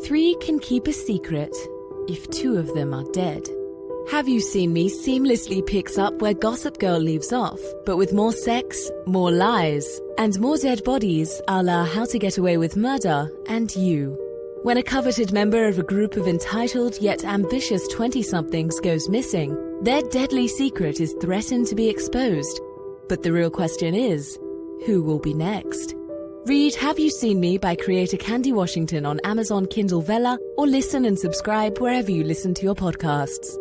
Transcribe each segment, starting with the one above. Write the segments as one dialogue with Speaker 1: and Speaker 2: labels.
Speaker 1: Three can keep a secret if two of them are dead. Have You Seen Me seamlessly picks up where Gossip Girl leaves off, but with more sex, more lies, and more dead bodies a la How to Get Away with Murder and You. When a coveted member of a group of entitled yet ambitious 20-somethings goes missing, their deadly secret is threatened to be exposed. But the real question is, who will be next? Read Have You Seen Me by creator Candy Washington on Amazon Kindle Vella, or listen and subscribe wherever you listen to your podcasts.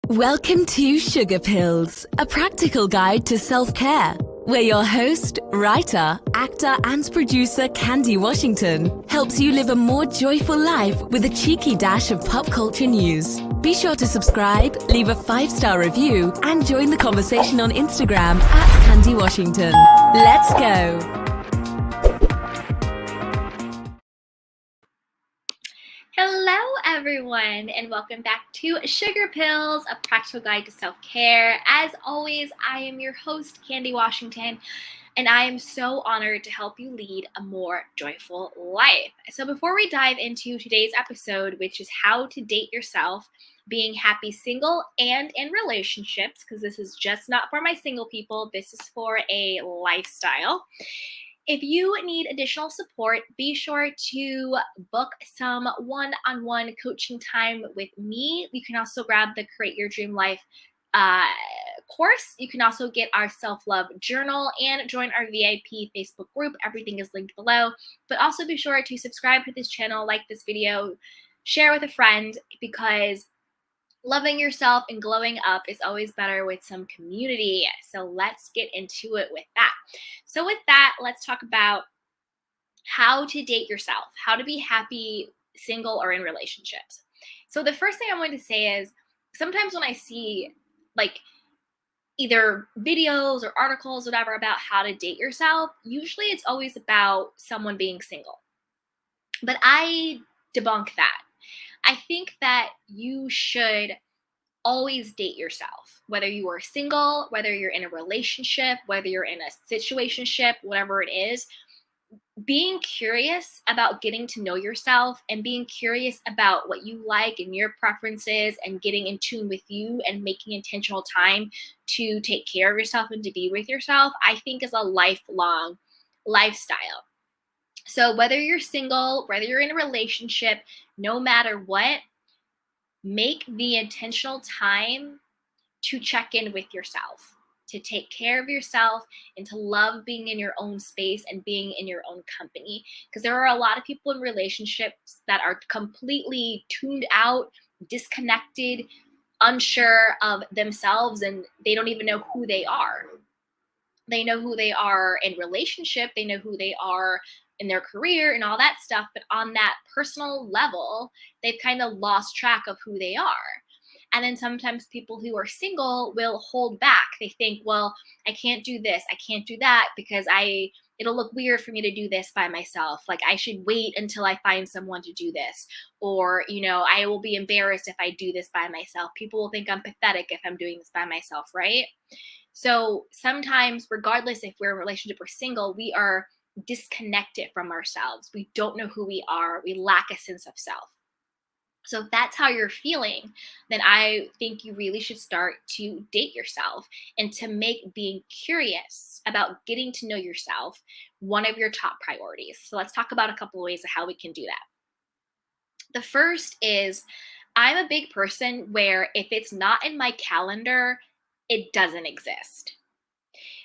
Speaker 1: Welcome to Sugar Pills, a practical guide to self-care, where your host, writer, actor, and producer Candy Washington helps you live a more joyful life with a cheeky dash of pop culture news. Be sure to subscribe, leave a 5-star review, and join the conversation on Instagram at Candy Washington. Let's go!
Speaker 2: Hello, everyone, and welcome back to Sugar Pills, a practical guide to self-care. As always, I am your host, Candy Washington, and I am so honored to help you lead a more joyful life. So before we dive into today's episode, which is how to date yourself, being happy single and in relationships, because this is just not for my single people, this is for a lifestyle. If you need additional support, be sure to book some one-on-one coaching time with me. You can also grab the Create Your Dream Life course. You can also get our self-love journal and join our VIP Facebook group. Everything is linked below. But also be sure to subscribe to this channel, like this video, share with a friend, because loving yourself and glowing up is always better with some community. So let's get into it with that. So with that, let's talk about how to date yourself, how to be happy, single, or in relationships. So the first thing I'm going to say is sometimes when I see like either videos or articles, whatever, about how to date yourself, usually it's always about someone being single. But I debunk that. I think that you should always date yourself, whether you are single, whether you're in a relationship, whether you're in a situationship, whatever it is. Being curious about getting to know yourself and being curious about what you like and your preferences and getting in tune with you and making intentional time to take care of yourself and to be with yourself, I think is a lifelong lifestyle. So whether you're single, whether you're in a relationship, no matter what, make the intentional time to check in with yourself, to take care of yourself, and to love being in your own space and being in your own company. Because there are a lot of people in relationships that are completely tuned out, disconnected, unsure of themselves, and they don't even know who they are. They know who they are in relationship, they know who they are in their career and all that stuff, but on that personal level, they've kind of lost track of who they are. And then sometimes people who are single will hold back. They think, well, I can't do this, I can't do that, because it'll look weird for me to do this by myself. Like, I should wait until I find someone to do this. Or, I will be embarrassed if I do this by myself. People will think I'm pathetic if I'm doing this by myself, right? So sometimes, regardless if we're in a relationship or single, we are disconnected from ourselves. We don't know who we are. We lack a sense of self. So if that's how you're feeling, then I think you really should start to date yourself and to make being curious about getting to know yourself one of your top priorities. So let's talk about a couple of ways of how we can do that. The first is, I'm a big person where if it's not in my calendar, it doesn't exist.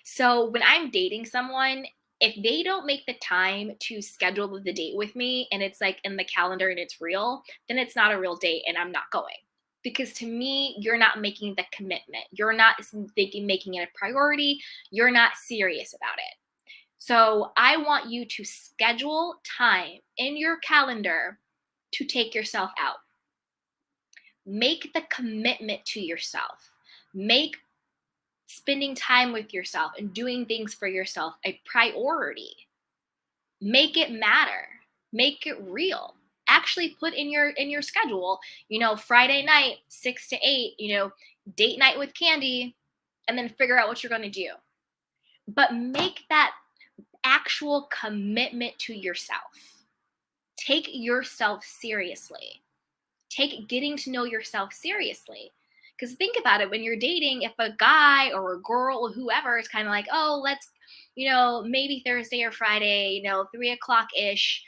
Speaker 2: So when I'm dating someone, if they don't make the time to schedule the date with me and it's like in the calendar and it's real, then it's not a real date and I'm not going. Because to me, you're not making the commitment. You're not making it a priority. You're not serious about it. So I want you to schedule time in your calendar to take yourself out. Make the commitment to yourself. Make spending time with yourself and doing things for yourself a priority. Make it matter. Make it real. Actually put in your schedule, Friday night, 6 to 8, date night with Candy, and then figure out what you're going to do. But make that actual commitment to yourself. Take yourself seriously. Take getting to know yourself seriously. Because think about it, when you're dating, if a guy or a girl or whoever is kind of like, oh, let's, maybe Thursday or Friday, 3 o'clock ish,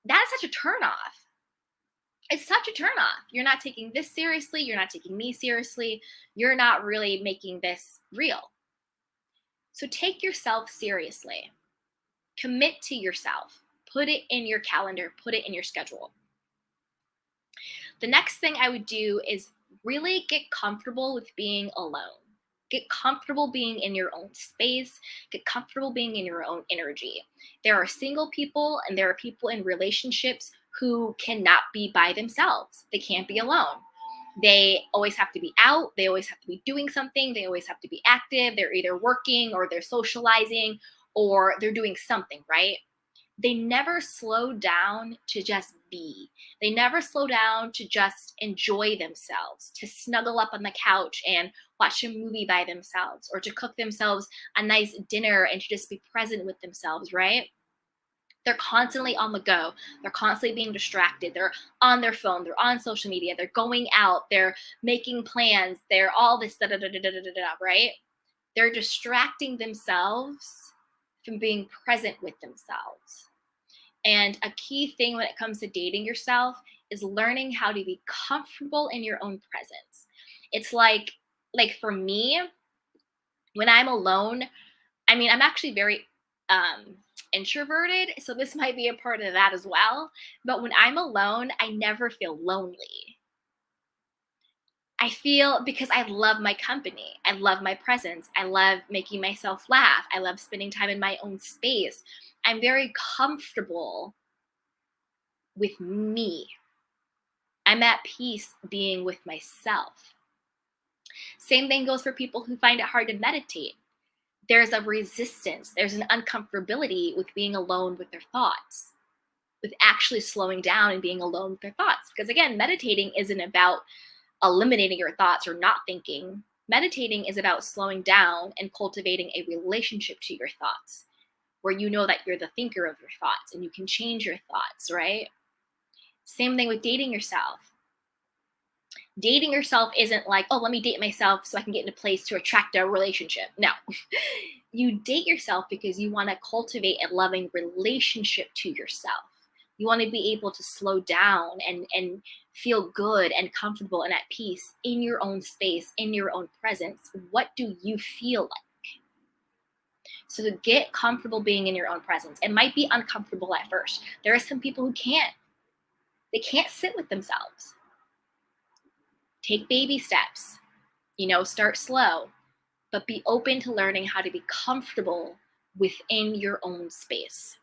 Speaker 2: that's such a turnoff. It's such a turnoff. You're not taking this seriously. You're not taking me seriously. You're not really making this real. So take yourself seriously. Commit to yourself. Put it in your calendar. Put it in your schedule. The next thing I would do is really get comfortable with being alone. Get comfortable being in your own space. Get comfortable being in your own energy. There are single people and there are people in relationships who cannot be by themselves. They can't be alone. They always have to be out. They always have to be doing something. They always have to be active. They're either working or they're socializing or they're doing something, right? They never slow down to just be. They never slow down to just enjoy themselves, to snuggle up on the couch and watch a movie by themselves, or to cook themselves a nice dinner and to just be present with themselves, right? They're constantly on the go. They're constantly being distracted. They're on their phone. They're on social media. They're going out. They're making plans. They're all this, right? They're distracting themselves from being present with themselves. And a key thing when it comes to dating yourself is learning how to be comfortable in your own presence. It's like for me, when I'm alone, I'm actually very introverted, so this might be a part of that as well. But when I'm alone, I never feel lonely. I feel, because I love my company. I love my presence. I love making myself laugh. I love spending time in my own space. I'm very comfortable with me. I'm at peace being with myself. Same thing goes for people who find it hard to meditate. There's a resistance. There's an uncomfortability with being alone with their thoughts, with actually slowing down and being alone with their thoughts. Because again, meditating isn't about eliminating your thoughts or not thinking. Meditating is about slowing down and cultivating a relationship to your thoughts, where you know that you're the thinker of your thoughts and you can change your thoughts, right? Same thing with dating yourself. Dating yourself isn't like, oh, let me date myself so I can get in a place to attract a relationship. No. You date yourself because you want to cultivate a loving relationship to yourself. You want to be able to slow down and feel good and comfortable and at peace in your own space, in your own presence. What do you feel like? So to get comfortable being in your own presence, it might be uncomfortable at first. There are some people who can't. They can't sit with themselves. Take baby steps. Start slow, but be open to learning how to be comfortable within your own space.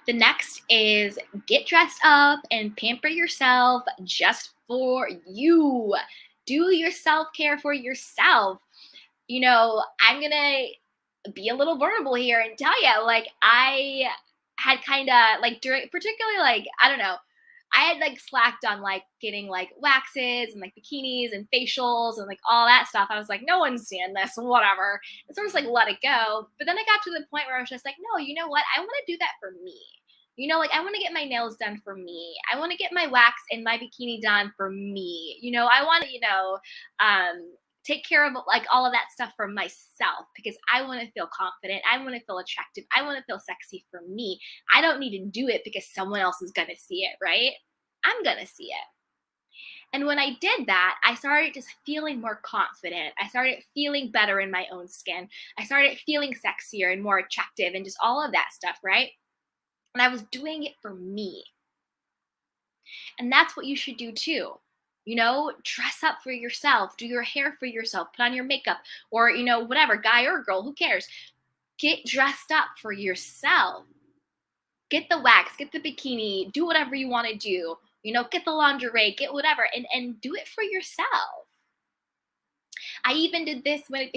Speaker 2: The next is get dressed up and pamper yourself just for you. Do your self-care for yourself. I'm going to be a little vulnerable here and tell you, I had kind of during, particularly I don't know, I had slacked on getting waxes and bikinis and facials and all that stuff. I was like, no one's seeing this, whatever. And sort of just let it go. But then I got to the point where I was just like, no, you know what? I want to do that for me. I want to get my nails done for me. I want to get my wax and my bikini done for me. I want to, take care of all of that stuff for myself because I want to feel confident. I want to feel attractive. I want to feel sexy for me. I don't need to do it because someone else is going to see it, right? I'm going to see it. And when I did that, I started just feeling more confident. I started feeling better in my own skin. I started feeling sexier and more attractive and just all of that stuff, right? And I was doing it for me. And that's what you should do too. Dress up for yourself, do your hair for yourself, put on your makeup, or, whatever, guy or girl, who cares? Get dressed up for yourself. Get the wax, get the bikini, do whatever you want to do, get the lingerie, get whatever, and do it for yourself. I even did this when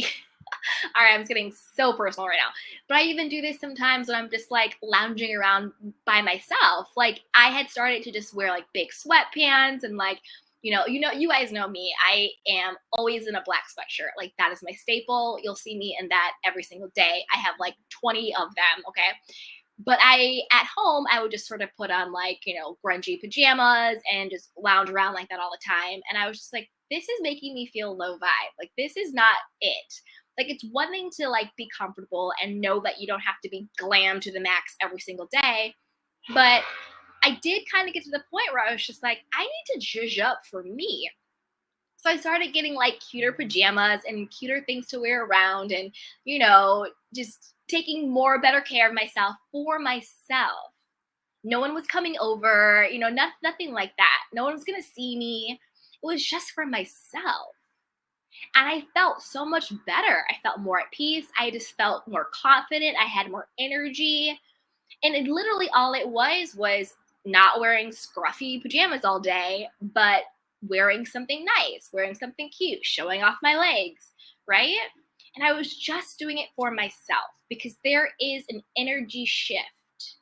Speaker 2: all right, I'm getting so personal right now, but I even do this sometimes when I'm just lounging around by myself. I had started to just wear big sweatpants and You guys know me. I am always in a black sweatshirt. Like that is my staple. You'll see me in that every single day. I have like 20 of them. Okay. But at home, I would just sort of put on like, grungy pajamas and just lounge around like that all the time. And I was just like, this is making me feel low vibe. Like, this is not it. Like, it's one thing to like be comfortable and know that you don't have to be glam to the max every single day. But I did kind of get to the point where I was just like, I need to zhuzh up for me. So I started getting like cuter pajamas and cuter things to wear around and, just taking better care of myself for myself. No one was coming over, nothing like that. No one was going to see me. It was just for myself. And I felt so much better. I felt more at peace. I just felt more confident. I had more energy. And literally all it was not wearing scruffy pajamas all day, but wearing something nice, wearing something cute, showing off my legs, right? And I was just doing it for myself because there is an energy shift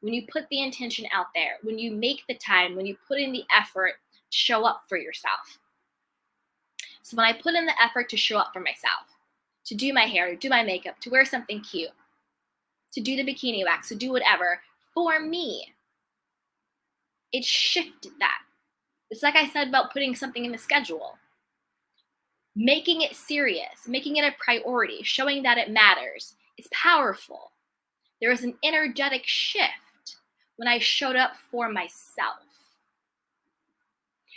Speaker 2: when you put the intention out there, when you make the time, when you put in the effort to show up for yourself. So when I put in the effort to show up for myself, to do my hair, to do my makeup, to wear something cute, to do the bikini wax, to do whatever for me, it shifted that. It's like I said about putting something in the schedule. Making it serious, making it a priority, showing that it matters. It's powerful. There was an energetic shift when I showed up for myself.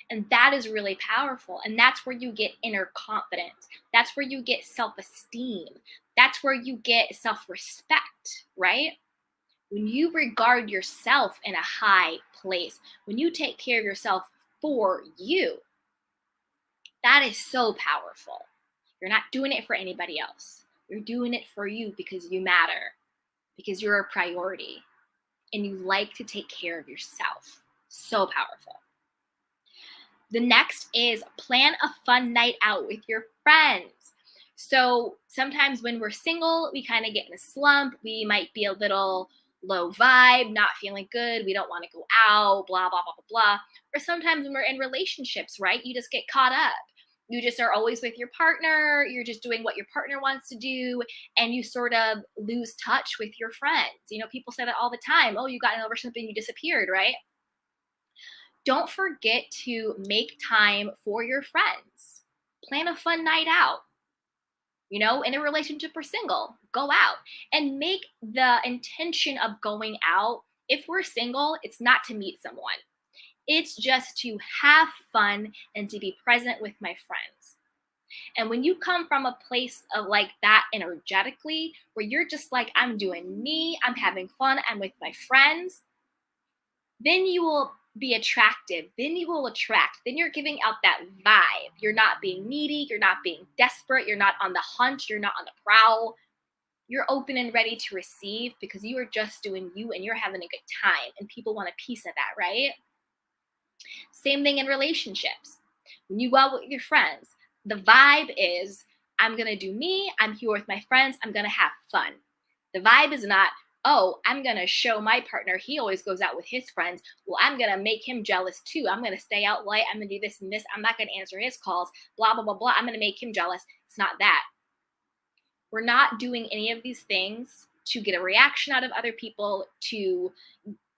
Speaker 2: And that is really powerful. And that's where you get inner confidence. That's where you get self-esteem. That's where you get self-respect, right? When you regard yourself in a high place, when you take care of yourself for you, that is so powerful. You're not doing it for anybody else. You're doing it for you because you matter, because you're a priority, and you like to take care of yourself. So powerful. The next is plan a fun night out with your friends. So sometimes when we're single, we kind of get in a slump. We might be a little low vibe, not feeling good. We don't want to go out, blah, blah, blah, blah, blah. Or sometimes when we're in relationships, right? You just get caught up. You just are always with your partner. You're just doing what your partner wants to do. And you sort of lose touch with your friends. People say that all the time. Oh, you got over something, you disappeared, right? Don't forget to make time for your friends. Plan a fun night out. In a relationship or single, go out and make the intention of going out. If we're single, it's not to meet someone. It's just to have fun and to be present with my friends. And when you come from a place of like that energetically, where you're just like, I'm doing me, I'm having fun, I'm with my friends, then you will be attractive. Then you will attract. Then you're giving out that vibe. You're not being needy. You're not being desperate. You're not on the hunt. You're not on the prowl. You're open and ready to receive because you are just doing you and you're having a good time. And people want a piece of that, right? Same thing in relationships. When you go out with your friends, the vibe is, I'm going to do me. I'm here with my friends. I'm going to have fun. The vibe is not, oh, I'm going to show my partner. He always goes out with his friends. Well, I'm going to make him jealous too. I'm going to stay out late. I'm going to do this and this. I'm not going to answer his calls. Blah, blah, blah, blah. I'm going to make him jealous. It's not that. We're not doing any of these things to get a reaction out of other people, to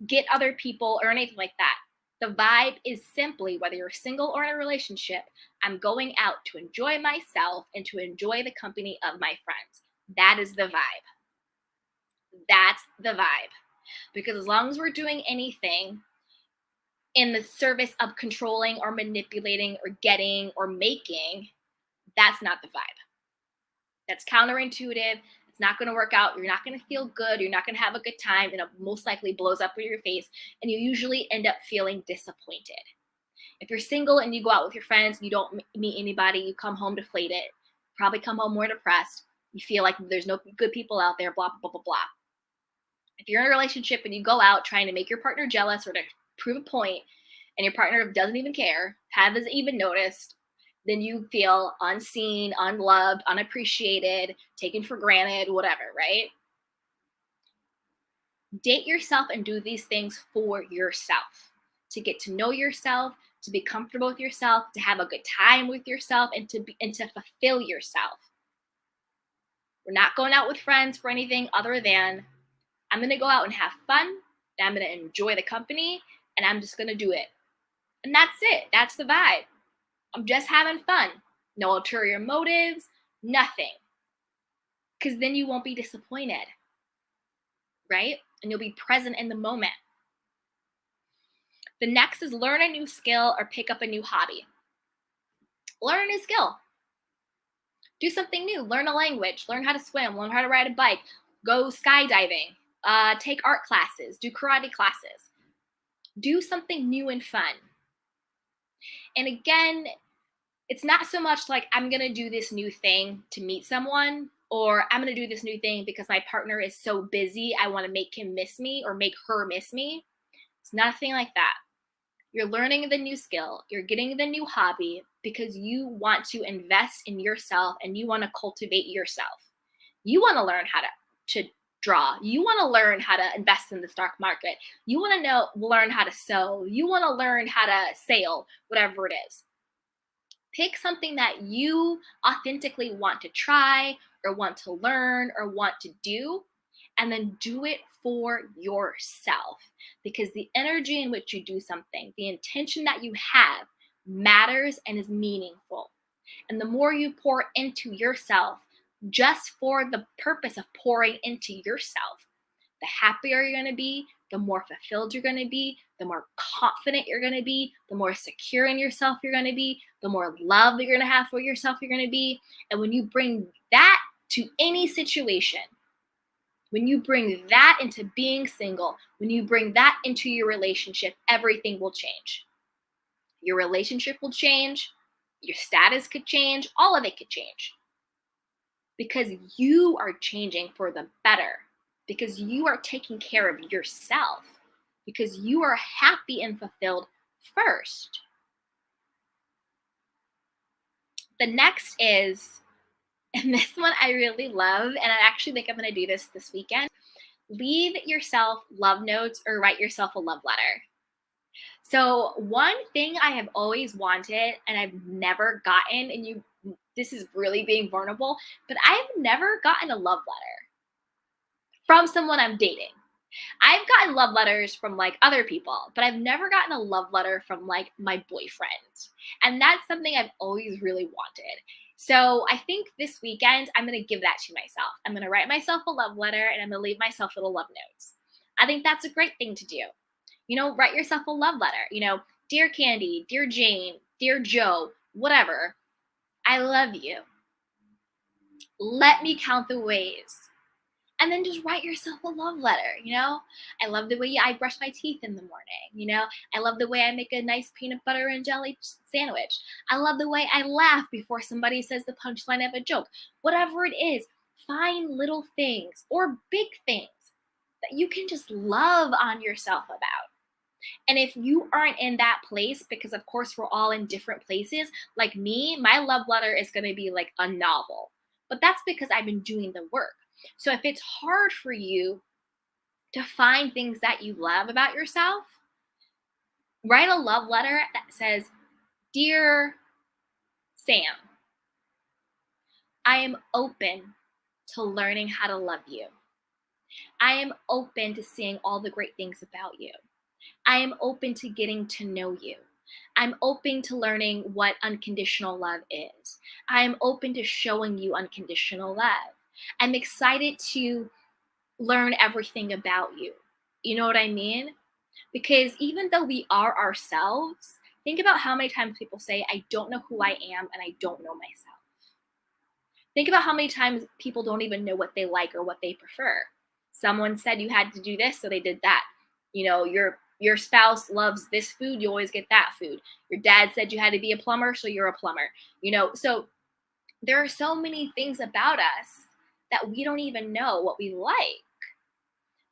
Speaker 2: get other people or anything like that. The vibe is simply, whether you're single or in a relationship, I'm going out to enjoy myself and to enjoy the company of my friends. That is the vibe. That's the vibe. Because as long as we're doing anything in the service of controlling or manipulating or getting or making, that's not the vibe. That's counterintuitive. It's not going to work out. You're not going to feel good. You're not going to have a good time. And it most likely blows up in your face. And you usually end up feeling disappointed. If you're single and you go out with your friends, you don't meet anybody, you come home deflated, probably come home more depressed. You feel like there's no good people out there, blah, blah, blah, blah, blah. If you're in a relationship and you go out trying to make your partner jealous or to prove a point, and your partner doesn't even care, hasn't even noticed, then you feel unseen, unloved, unappreciated, taken for granted, whatever, right? Date yourself and do these things for yourself, to get to know yourself, to be comfortable with yourself, to have a good time with yourself, and to fulfill yourself. We're not going out with friends for anything other than I'm going to go out and have fun, and I'm going to enjoy the company, and I'm just going to do it. And that's it. That's the vibe. I'm just having fun. No ulterior motives, nothing. Because then you won't be disappointed, right? And you'll be present in the moment. The next is learn a new skill or pick up a new hobby. Learn a new skill. Do something new. Learn a language. Learn how to swim. Learn how to ride a bike. Go skydiving. Take art classes. Do karate classes. Do something new and fun. And again, it's not so much like I'm going to do this new thing to meet someone, or I'm going to do this new thing because my partner is so busy, I want to make him miss me or make her miss me. It's nothing like that. You're learning the new skill. You're getting the new hobby because you want to invest in yourself and you want to cultivate yourself. You want to learn how to draw. You want to learn how to invest in the stock market. You want to learn how to sew. You want to learn how to sail, whatever it is. Pick something that you authentically want to try or want to learn or want to do, and then do it for yourself. Because the energy in which you do something, the intention that you have matters and is meaningful. And the more you pour into yourself, just for the purpose of pouring into yourself, the happier you're going to be, the more fulfilled you're going to be, the more confident you're going to be, the more secure in yourself you're going to be, the more love that you're going to have for yourself you're going to be. And when you bring that to any situation, when you bring that into being single, when you bring that into your relationship, everything will change. Your relationship will change, your status could change, all of it could change. Because you are changing for the better. Because you are taking care of yourself. Because you are happy and fulfilled first. The next is, and this one I really love, and I actually think I'm going to do this weekend. Leave yourself love notes or write yourself a love letter. So one thing I have always wanted and I've never gotten, and this is really being vulnerable, but I've never gotten a love letter from someone I'm dating. I've gotten love letters from like other people, but I've never gotten a love letter from like my boyfriend. And that's something I've always really wanted. So I think this weekend, I'm going to give that to myself. I'm going to write myself a love letter and I'm going to leave myself little love notes. I think that's a great thing to do. Write yourself a love letter. Dear Candy, dear Jane, dear Joe, whatever. I love you. Let me count the ways. And then just write yourself a love letter. I love the way I brush my teeth in the morning. I love the way I make a nice peanut butter and jelly sandwich. I love the way I laugh before somebody says the punchline of a joke. Whatever it is, find little things or big things that you can just love on yourself about. And if you aren't in that place, because of course we're all in different places, like me, my love letter is going to be like a novel. But that's because I've been doing the work. So if it's hard for you to find things that you love about yourself, write a love letter that says, Dear Sam, I am open to learning how to love you. I am open to seeing all the great things about you. I am open to getting to know you. I'm open to learning what unconditional love is. I am open to showing you unconditional love. I'm excited to learn everything about you. You know what I mean? Because even though we are ourselves, think about how many times people say, I don't know who I am and I don't know myself. Think about how many times people don't even know what they like or what they prefer. Someone said you had to do this, so they did that. Your spouse loves this food, you always get that food. Your dad said you had to be a plumber, so you're a plumber. So there are so many things about us that we don't even know what we like.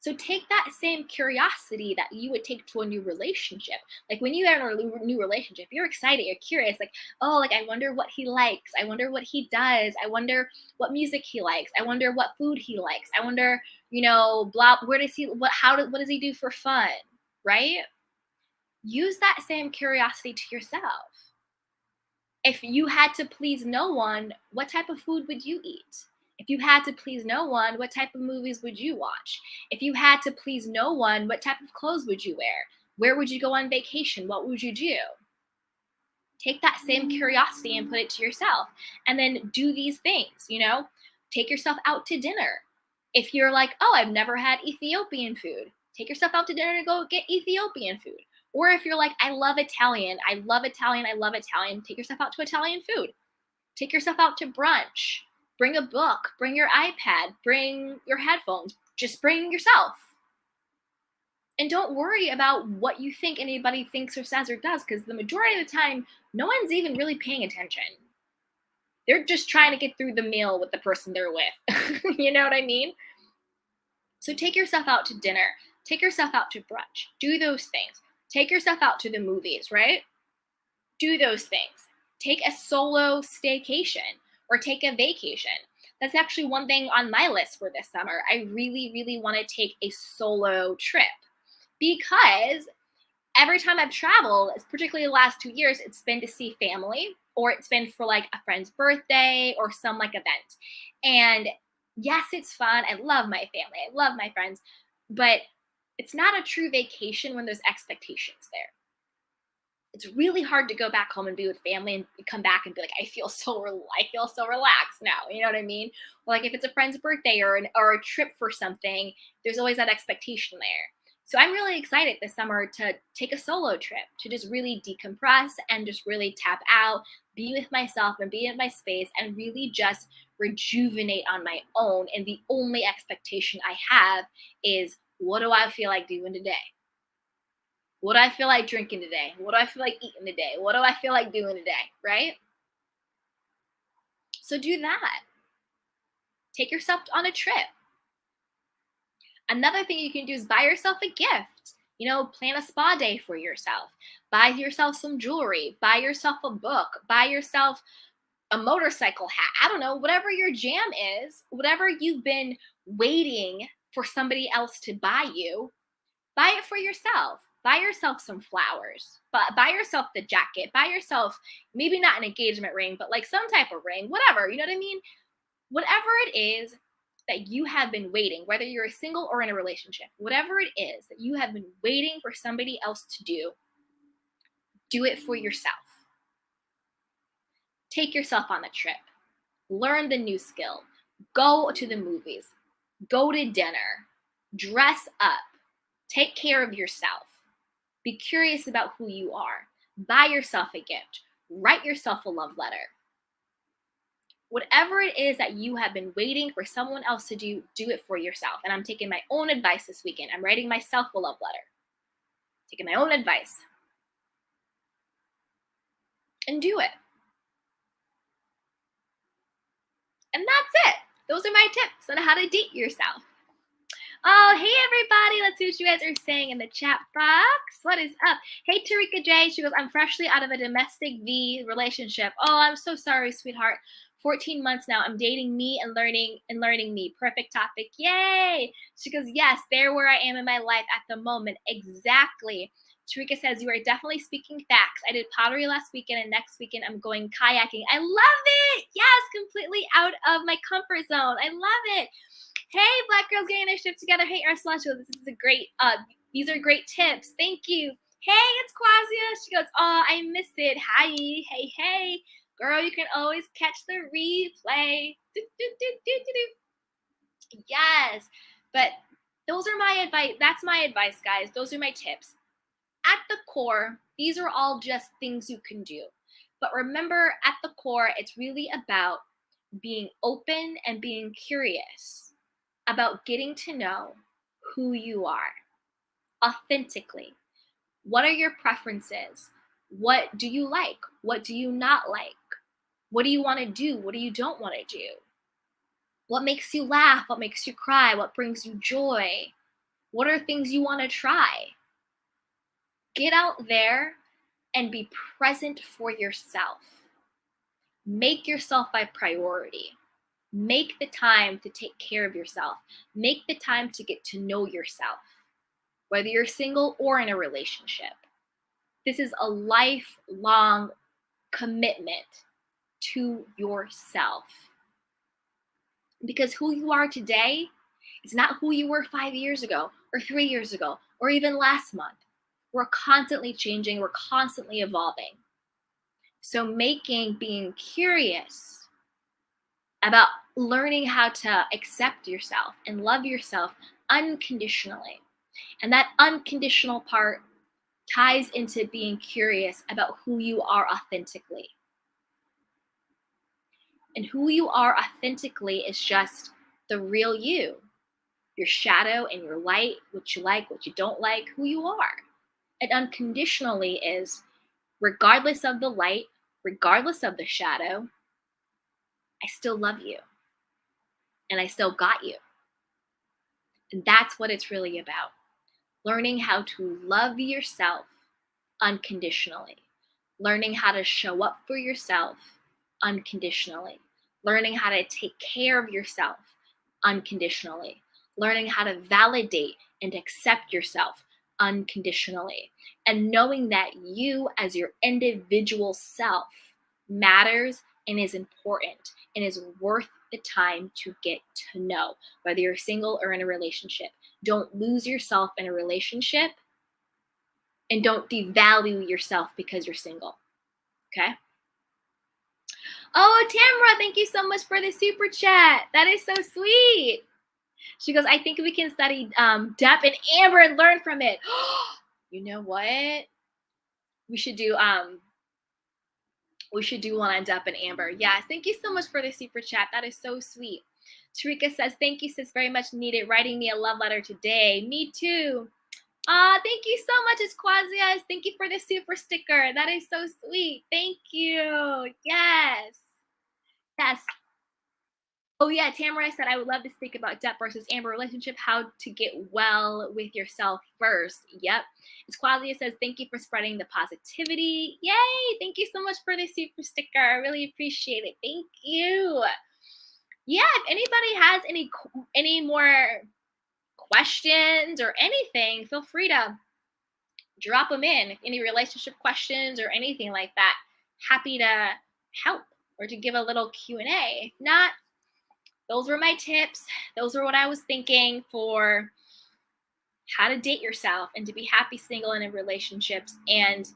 Speaker 2: So take that same curiosity that you would take to a new relationship. Like when you enter a new relationship, you're excited, you're curious, like, oh, like I wonder what he likes. I wonder what he does. I wonder what music he likes. I wonder what food he likes. I wonder, what does he do for fun, right? use that same curiosity to yourself. If you had to please no one, what type of food would you eat? If you had to please no one, what type of movies would you watch? If you had to please no one, what type of clothes would you wear? Where would you go on vacation? What would you do? Take that same curiosity and put it to yourself. And then do these things, take yourself out to dinner. If you're like, oh, I've never had Ethiopian food, take yourself out to dinner to go get Ethiopian food. Or if you're like, I love Italian, take yourself out to Italian food. Take yourself out to brunch. Bring a book, bring your iPad, bring your headphones, just bring yourself. And don't worry about what you think anybody thinks or says or does, because the majority of the time, no one's even really paying attention. They're just trying to get through the meal with the person they're with. You know what I mean? So take yourself out to dinner. Take yourself out to brunch. Do those things. Take yourself out to the movies, right? Do those things. Take a solo staycation or take a vacation. That's actually one thing on my list for this summer. I really, really want to take a solo trip because every time I've traveled, particularly the last 2 years, it's been to see family or it's been for like a friend's birthday or some like event. And yes, it's fun. I love my family. I love my friends, but it's not a true vacation when there's expectations there. It's really hard to go back home and be with family and come back and be like, I feel so relaxed now. You know what I mean? Or like if it's a friend's birthday or a trip for something, there's always that expectation there. So I'm really excited this summer to take a solo trip, to just really decompress and just really tap out, be with myself and be in my space and really just rejuvenate on my own. And the only expectation I have is, what do I feel like doing today? What do I feel like drinking today? What do I feel like eating today? What do I feel like doing today? Right? So do that. Take yourself on a trip. Another thing you can do is buy yourself a gift. Plan a spa day for yourself. Buy yourself some jewelry. Buy yourself a book. Buy yourself a motorcycle hat. I don't know, whatever your jam is, whatever you've been waiting for somebody else to buy you, buy it for yourself. Buy yourself some flowers. Buy yourself the jacket. Buy yourself, maybe not an engagement ring, but like some type of ring, whatever. You know what I mean? Whatever it is that you have been waiting, whether you're single or in a relationship, whatever it is that you have been waiting for somebody else to do it for yourself. Take yourself on the trip. Learn the new skill. Go to the movies. Go to dinner. Dress up. Take care of yourself. Be curious about who you are. Buy yourself a gift. Write yourself a love letter. Whatever it is that you have been waiting for someone else to do it for yourself. And I'm taking my own advice this weekend. I'm writing myself a love letter. Taking my own advice. And do it. And that's it. Those are my tips on how to date yourself. Oh, hey everybody. Let's see what you guys are saying in the chat box. What is up? Hey, Tarika J. She goes, I'm freshly out of a domestic V relationship. Oh, I'm so sorry, sweetheart. 14 months now. I'm dating me and learning me. Perfect topic. Yay. She goes, yes, there where I am in my life at the moment. Exactly. Tarika says, you are definitely speaking facts. I did pottery last weekend and next weekend I'm going kayaking. I love it. Yes, completely out of my comfort zone. I love it. Hey, Black girls getting their shit together. Hey, Ursula, this is a great, these are great tips. Thank you. Hey, it's Quasia. She goes, oh, I miss it. Hi. Hey. Girl, you can always catch the replay. Yes. But those are my advice. That's my advice, guys. Those are my tips. At the core, these are all just things you can do. But remember, at the core, it's really about being open and being curious about getting to know who you are authentically. What are your preferences? What do you like? What do you not like? What do you want to do? What do you don't want to do? What makes you laugh? What makes you cry? What brings you joy? What are things you want to try? Get out there and be present for yourself. Make yourself a priority. Make the time to take care of yourself. Make the time to get to know yourself, whether you're single or in a relationship. This is a lifelong commitment to yourself. Because who you are today is not who you were 5 years ago or 3 years ago or even last month. We're constantly changing, we're constantly evolving. So being curious about learning how to accept yourself and love yourself unconditionally. And that unconditional part ties into being curious about who you are authentically. And who you are authentically is just the real you, your shadow and your light, what you like, what you don't like, who you are. And unconditionally is regardless of the light, regardless of the shadow, I still love you. And I still got you. And that's what it's really about. Learning how to love yourself unconditionally. Learning how to show up for yourself unconditionally. Learning how to take care of yourself unconditionally. Learning how to validate and accept yourself unconditionally. And knowing that you as your individual self matters and is important and is worth the time to get to know, whether you're single or in a relationship. Don't lose yourself in a relationship, and don't devalue yourself because you're single. Okay? Oh, Tamara, thank you so much for the super chat. That is so sweet. She goes, I think we can study Depp and Amber and learn from it. You know what? We should do one on Depp and Amber. Yes, thank you so much for the super chat. That is so sweet. Tarika says, thank you, sis, very much needed. Writing me a love letter today. Me too. Thank you so much, it's Quasias. Thank you for the super sticker. That is so sweet. Thank you. Yes. Yes. Oh yeah, Tamara said I would love to speak about Depp versus Amber relationship, how to get well with yourself first. Yep. It's Qualia says, thank you for spreading the positivity. Yay! Thank you so much for the super sticker. I really appreciate it. Thank you. Yeah, if anybody has any more questions or anything, feel free to drop them in. Any relationship questions or anything like that, happy to help or to give a little Q&A. If not, those were my tips. Those were what I was thinking for how to date yourself and to be happy single and in relationships. And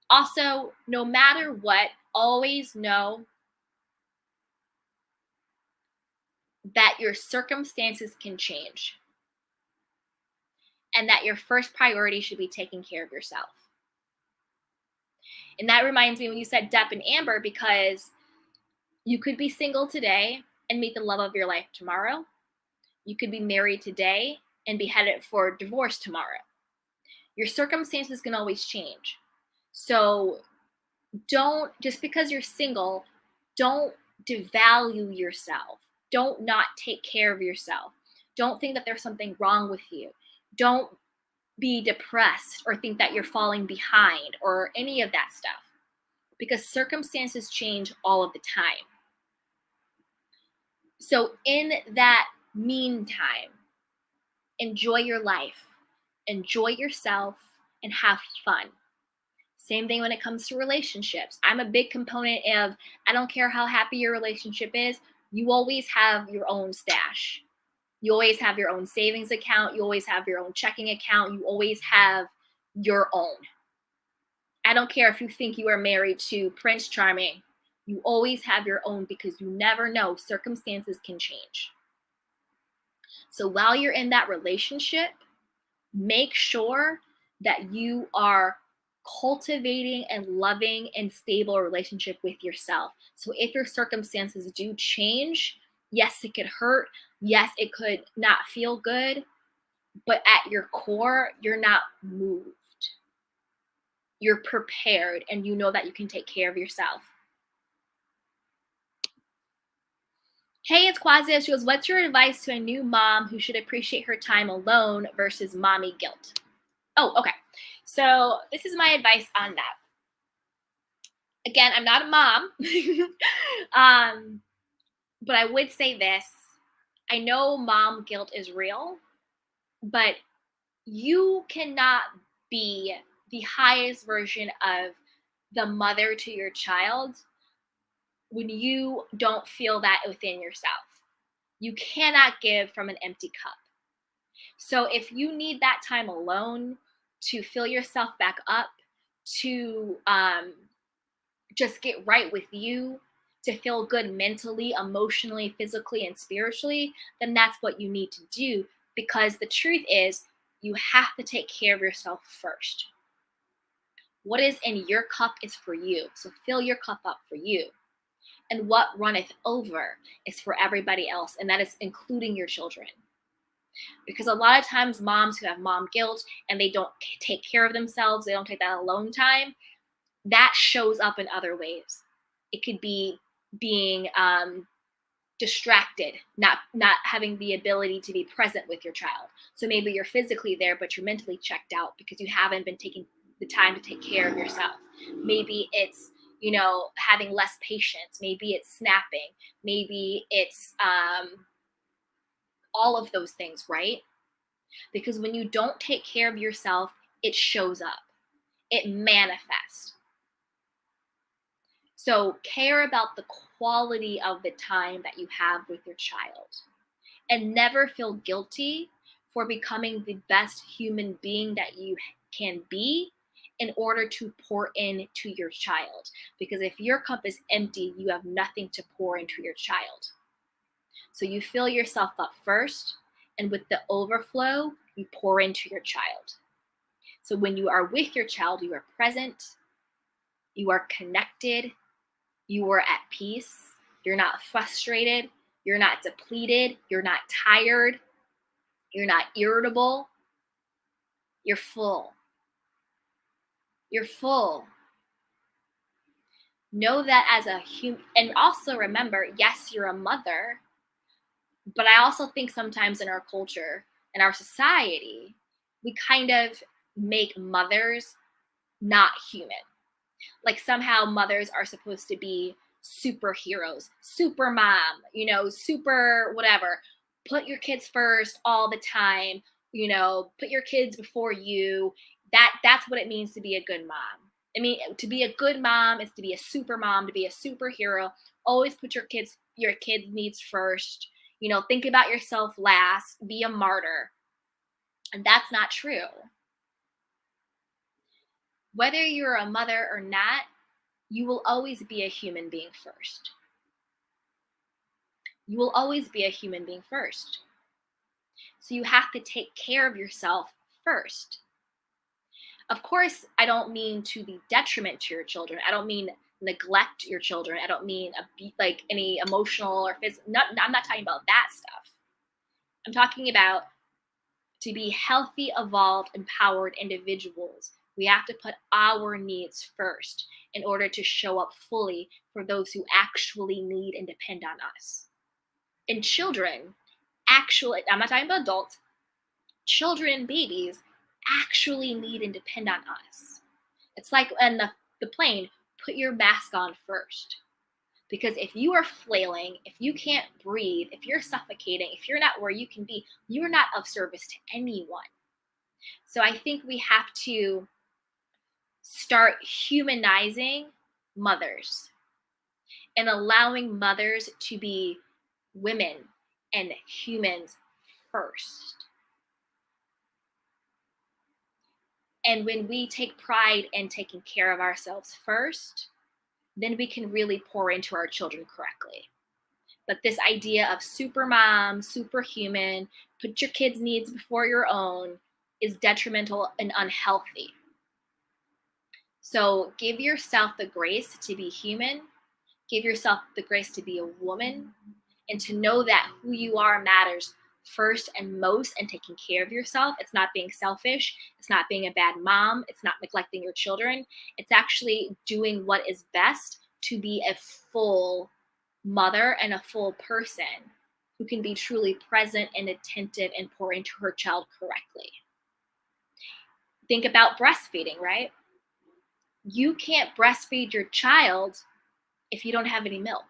Speaker 2: also, no matter what, always know that your circumstances can change and that your first priority should be taking care of yourself. And that reminds me when you said Depp and Amber, because you could be single today and meet the love of your life tomorrow. You could be married today and be headed for divorce tomorrow. Your circumstances can always change. So don't, just because you're single, don't devalue yourself. Don't not take care of yourself. Don't think that there's something wrong with you. Don't be depressed or think that you're falling behind or any of that stuff, because circumstances change all of the time. So in that meantime, enjoy your life, enjoy yourself, and have fun. Same thing when it comes to relationships. I'm a big component of, I don't care how happy your relationship is, you always have your own stash. You always have your own savings account. You always have your own checking account. You always have your own. I don't care if you think you are married to Prince Charming. You always have your own, because you never know. Circumstances can change. So while you're in that relationship, make sure that you are cultivating and loving and stable relationship with yourself. So if your circumstances do change, yes, it could hurt. Yes, it could not feel good. But at your core, you're not moved. You're prepared and you know that you can take care of yourself. Hey, it's Quazia. She goes, what's your advice to a new mom who should appreciate her time alone versus mommy guilt? Oh, okay. So this is my advice on that. Again, I'm not a mom, but I would say this. I know mom guilt is real, but you cannot be the highest version of the mother to your child when you don't feel that within yourself. You cannot give from an empty cup. So if you need that time alone to fill yourself back up, to just get right with you, to feel good mentally, emotionally, physically, and spiritually, then that's what you need to do. Because the truth is, you have to take care of yourself first. What is in your cup is for you. So fill your cup up for you. And what runneth over is for everybody else. And that is including your children. Because a lot of times moms who have mom guilt and they don't take care of themselves, they don't take that alone time, that shows up in other ways. It could be being distracted, not having the ability to be present with your child. So maybe you're physically there, but you're mentally checked out because you haven't been taking the time to take care of yourself. Maybe it's, having less patience. Maybe it's snapping. Maybe it's all of those things, right? Because when you don't take care of yourself, it shows up. It manifests. So care about the quality of the time that you have with your child. And never feel guilty for becoming the best human being that you can be in order to pour into your child. Because if your cup is empty, you have nothing to pour into your child. So you fill yourself up first, and with the overflow, you pour into your child. So when you are with your child, you are present, you are connected, you are at peace, you're not frustrated, you're not depleted, you're not tired, you're not irritable, you're full. You're full. Know that as a human, and also remember, yes, you're a mother, but I also think sometimes in our culture, in our society, we kind of make mothers not human. Like somehow mothers are supposed to be superheroes, super mom, super whatever. Put your kids first all the time, put your kids before you. That's what it means to be a good mom. I mean, to be a good mom is to be a super mom, to be a superhero. Always put your kids' needs first. Think about yourself last. Be a martyr. And that's not true. Whether you're a mother or not, you will always be a human being first. You will always be a human being first. So you have to take care of yourself first. Of course, I don't mean to the detriment to your children. I don't mean neglect your children. I don't mean like any emotional or physical. I'm not talking about that stuff. I'm talking about to be healthy, evolved, empowered individuals. We have to put our needs first in order to show up fully for those who actually need and depend on us. And children, actually, I'm not talking about adults, children and babies actually need and depend on us. It's like in the plane, put your mask on first. Because if you are flailing, if you can't breathe, if you're suffocating, if you're not where you can be, you're not of service to anyone. So I think we have to start humanizing mothers and allowing mothers to be women and humans first. And when we take pride in taking care of ourselves first, then we can really pour into our children correctly. But this idea of super mom, superhuman, put your kids' needs before your own is detrimental and unhealthy. So give yourself the grace to be human, give yourself the grace to be a woman, and to know that who you are matters first and most, and taking care of yourself. It's not being selfish. It's not being a bad mom. It's not neglecting your children. It's actually doing what is best to be a full mother and a full person who can be truly present and attentive and pour into her child correctly. Think about breastfeeding, right? You can't breastfeed your child if you don't have any milk.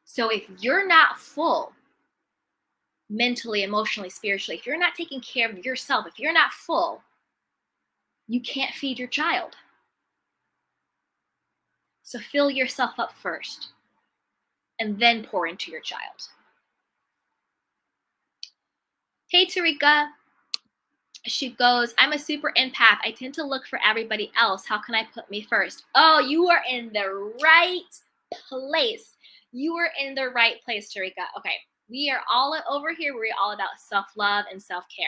Speaker 2: So if you're not full, mentally, emotionally, spiritually. If you're not taking care of yourself, if you're not full, you can't feed your child. So fill yourself up first and then pour into your child. Hey, Tarika. She goes, I'm a super empath. I tend to look for everybody else. How can I put me first? Oh, you are in the right place. You are in the right place, Tarika. Okay, we are all over here. We're all about self-love and self-care.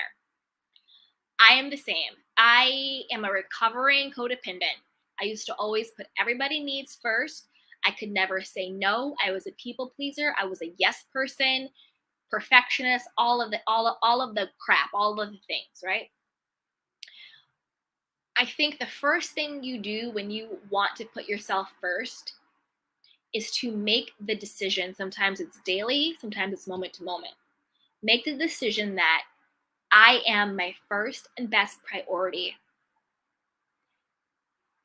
Speaker 2: I am the same. I am a recovering codependent. I used to always put everybody needs first. I could never say no. I was a people pleaser. I was a yes person, perfectionist, all of the crap, all of the things, right? I think the first thing you do when you want to put yourself first is to make the decision. Sometimes it's daily, sometimes it's moment to moment. Make the decision that I am my first and best priority,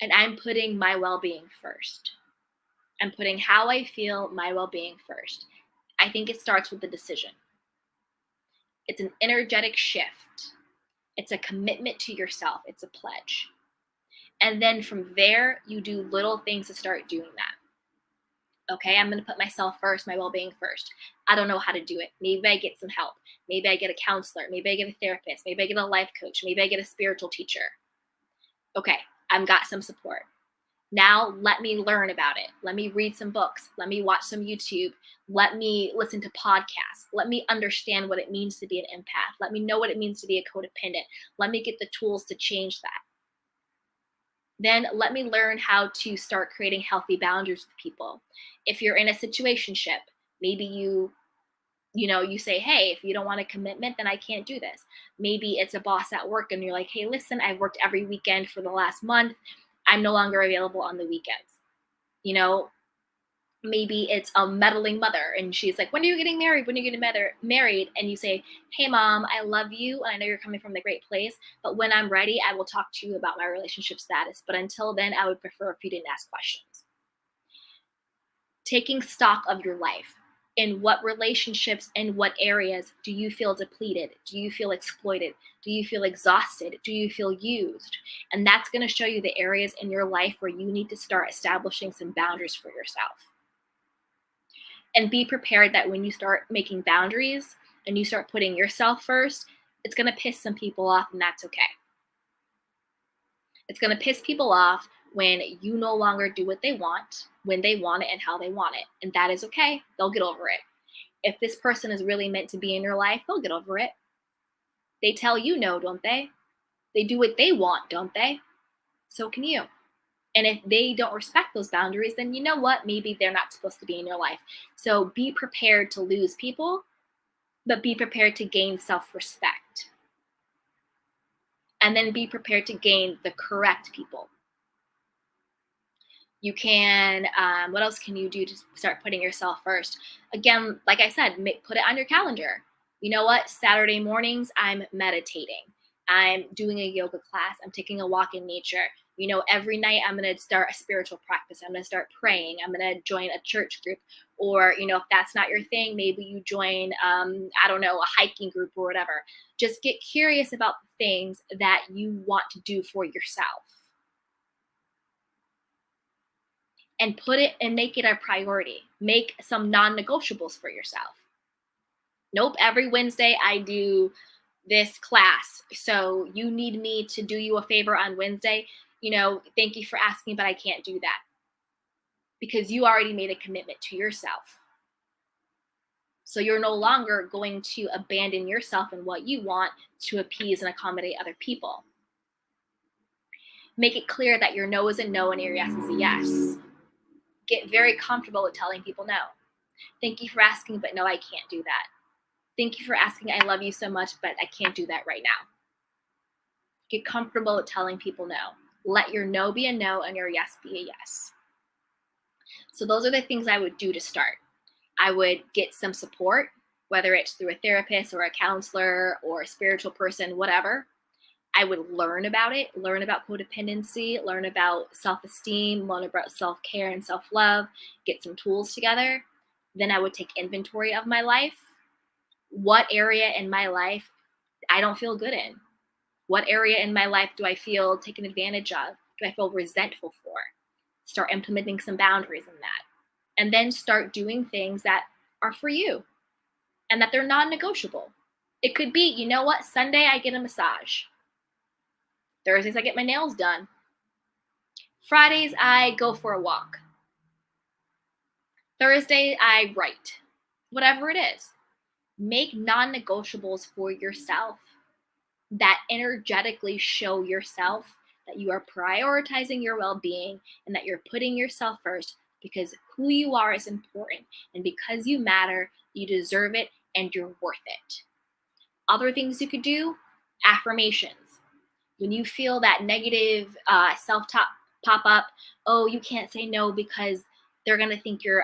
Speaker 2: and I'm putting my well-being first. I'm putting how I feel, my well-being first. I think it starts with the decision. It's an energetic shift. It's a commitment to yourself. It's a pledge. And then from there, you do little things to start doing that. Okay, I'm going to put myself first, my well-being first. I don't know how to do it. Maybe I get some help. Maybe I get a counselor. Maybe I get a therapist. Maybe I get a life coach. Maybe I get a spiritual teacher. Okay, I've got some support. Now let me learn about it. Let me read some books. Let me watch some YouTube. Let me listen to podcasts. Let me understand what it means to be an empath. Let me know what it means to be a codependent. Let me get the tools to change that. Then let me learn how to start creating healthy boundaries with people. If you're in a situationship, maybe you say, hey, if you don't want a commitment, then I can't do this. Maybe it's a boss at work and you're like, hey, listen, I've worked every weekend for the last month. I'm no longer available on the weekends. Maybe it's a meddling mother and she's like, when are you getting married? When are you getting married? And you say, hey, mom, I love you. And I know you're coming from the great place, but when I'm ready, I will talk to you about my relationship status. But until then, I would prefer if you didn't ask questions. Taking stock of your life. In what relationships and what areas do you feel depleted? Do you feel exploited? Do you feel exhausted? Do you feel used? And that's going to show you the areas in your life where you need to start establishing some boundaries for yourself. And be prepared that when you start making boundaries and you start putting yourself first, it's going to piss some people off, and that's okay. It's going to piss people off when you no longer do what they want, when they want it, and how they want it. And that is okay. They'll get over it. If this person is really meant to be in your life, they'll get over it. They tell you no, don't they? They do what they want, don't they? So can you. And if they don't respect those boundaries, then you know what? Maybe they're not supposed to be in your life. So be prepared to lose people, but be prepared to gain self-respect. And then be prepared to gain the correct people. You can, what else can you do to start putting yourself first? Again, like I said, put it on your calendar. You know what? Saturday mornings, I'm meditating. I'm doing a yoga class. I'm taking a walk in nature. Every night I'm going to start a spiritual practice. I'm going to start praying. I'm going to join a church group. Or, if that's not your thing, maybe you join, a hiking group or whatever. Just get curious about the things that you want to do for yourself. And put it and make it a priority. Make some non-negotiables for yourself. Nope, every Wednesday I do this class. So you need me to do you a favor on Wednesday. Thank you for asking, but I can't do that. Because you already made a commitment to yourself. So you're no longer going to abandon yourself and what you want to appease and accommodate other people. Make it clear that your no is a no and your yes is a yes. Get very comfortable with telling people no. Thank you for asking, but no, I can't do that. Thank you for asking. I love you so much, but I can't do that right now. Get comfortable with telling people no. Let your no be a no and your yes be a yes. So those are the things I would do to start. I would get some support, whether it's through a therapist or a counselor or a spiritual person, whatever. I would learn about it, learn about codependency, learn about self-esteem, learn about self-care and self-love, get some tools together. Then I would take inventory of my life, What area in my life I don't feel good in? What area in my life do I feel taken advantage of? Do I feel resentful for? Start implementing some boundaries in that. And then start doing things that are for you and that they're non-negotiable. It could be, you know what, Sunday I get a massage. Thursdays I get my nails done. Fridays I go for a walk. Thursday I write. Whatever it is. Make non-negotiables for yourself that energetically show yourself that you are prioritizing your well-being and that you're putting yourself first, because who you are is important, and because you matter, you deserve it, and you're worth it. Other things you could do: affirmations. When you feel that negative self-talk pop up, oh, you can't say no because they're gonna think you're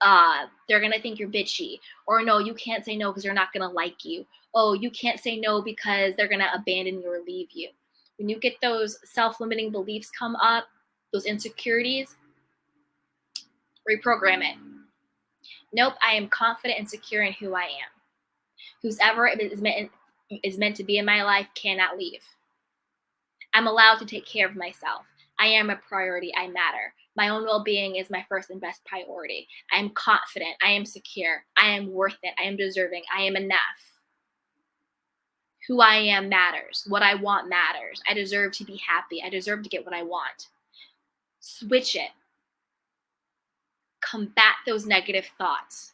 Speaker 2: bitchy, or no, you can't say no because they're not gonna like you. Oh, you can't say no because they're gonna abandon you or leave you. When you get those self-limiting beliefs come up, those insecurities, reprogram it. Nope, I am confident and secure in who I am. Whoever is meant to be in my life cannot leave. I'm allowed to take care of myself. I am a priority. I matter. My own well-being is my first and best priority. I am confident. I am secure. I am worth it. I am deserving. I am enough. Who I am matters. What I want matters. I deserve to be happy. I deserve to get what I want. Switch it. Combat those negative thoughts,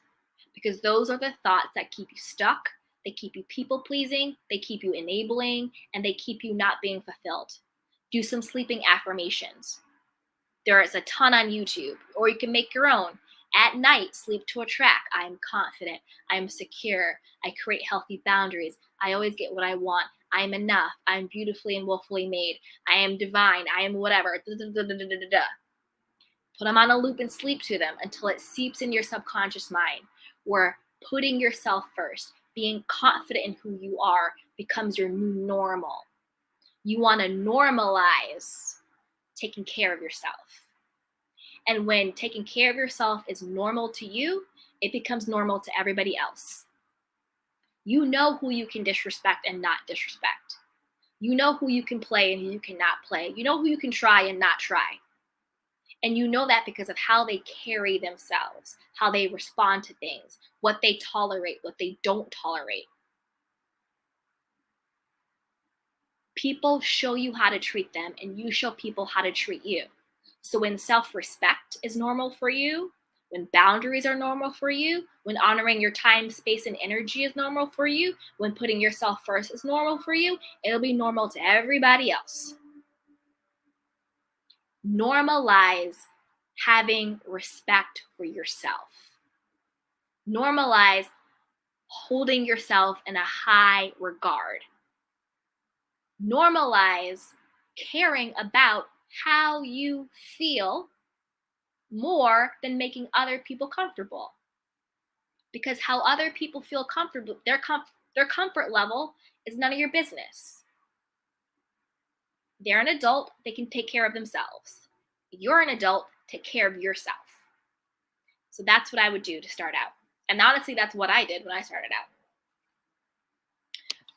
Speaker 2: because those are the thoughts that keep you stuck. They keep you people-pleasing. They keep you enabling, and they keep you not being fulfilled. Do some sleeping affirmations. There is a ton on YouTube, or you can make your own. At night, sleep to a track. I am confident. I am secure. I create healthy boundaries. I always get what I want. I am enough. I am beautifully and willfully made. I am divine. I am whatever. Put them on a loop and sleep to them until it seeps in your subconscious mind, where putting yourself first, being confident in who you are, becomes your new normal. You want to normalize taking care of yourself. And when taking care of yourself is normal to you, it becomes normal to everybody else. You know who you can disrespect and not disrespect. You know who you can play and who you cannot play. You know who you can try and not try. And you know that because of how they carry themselves, how they respond to things, what they tolerate, what they don't tolerate. People show you how to treat them, and you show people how to treat you. So when self-respect is normal for you, when boundaries are normal for you, when honoring your time, space, and energy is normal for you, when putting yourself first is normal for you, it'll be normal to everybody else. Normalize having respect for yourself. Normalize holding yourself in a high regard. Normalize caring about how you feel more than making other people comfortable. Because how other people feel comfortable, their comfort level is none of your business. They're an adult, they can take care of themselves. You're an adult, take care of yourself. So that's what I would do to start out. And honestly, that's what I did when I started out.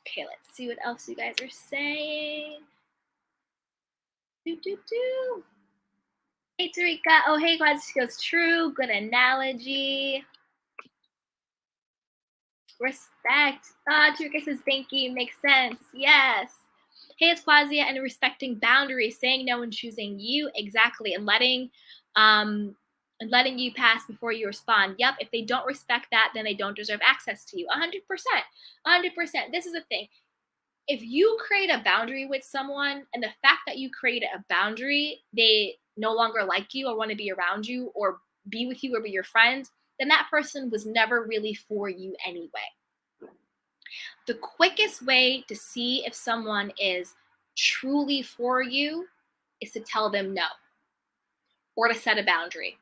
Speaker 2: Okay, let's see what else you guys are saying. Hey, Tarika. Oh, hey, guys. She goes, true. Good analogy. Respect. Tarika says, thank you. Makes sense. Yes. Hey, it's Quasia, and respecting boundaries, saying no and choosing you. Exactly. And letting you pass before you respond. Yep. If they don't respect that, then they don't deserve access to you. 100%. 100%. This is the thing. If you create a boundary with someone, and the fact that you created a boundary, they no longer like you or want to be around you or be with you or be your friend, then that person was never really for you anyway. The quickest way to see if someone is truly for you is to tell them no, or to set a boundary.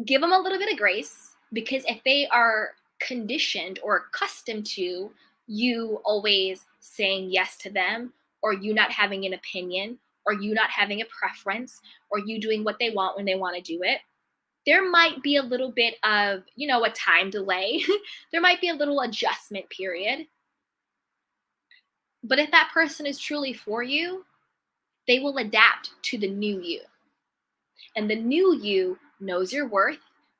Speaker 2: Give them a little bit of grace, because if they are conditioned or accustomed to you always saying yes to them, or you not having an opinion, or you not having a preference, or you doing what they want when they want to do it, there might be a little bit of, a time delay. There might be a little adjustment period. But if that person is truly for you, they will adapt to the new you. And the new you knows your worth,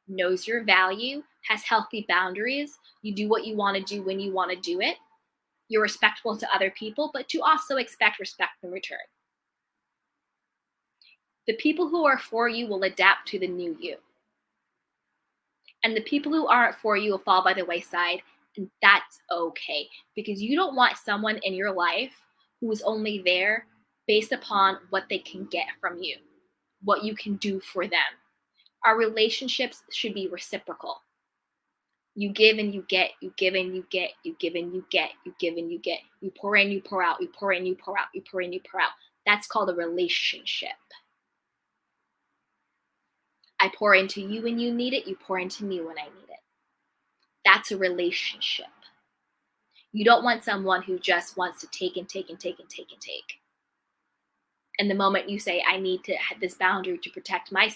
Speaker 2: knows your value, has healthy boundaries. You do what you want to do when you want to do it. You're respectful to other people, but you also expect respect in return. The people who are for you will adapt to the new you. And the people who aren't for you will fall by the wayside. And that's okay, because you don't want someone in your life who is only there based upon what they can get from you, what you can do for them. Our relationships should be reciprocal. You give and you get, you give and you get, you give and you get, you give and you get. You pour in, you pour out, you pour in, you pour out, you pour in, you pour out. That's called a relationship. I pour into you when you need it, you pour into me when I need it. That's a relationship. You don't want someone who just wants to take and take and take and take and take. And the moment you say, I need to have this boundary to protect my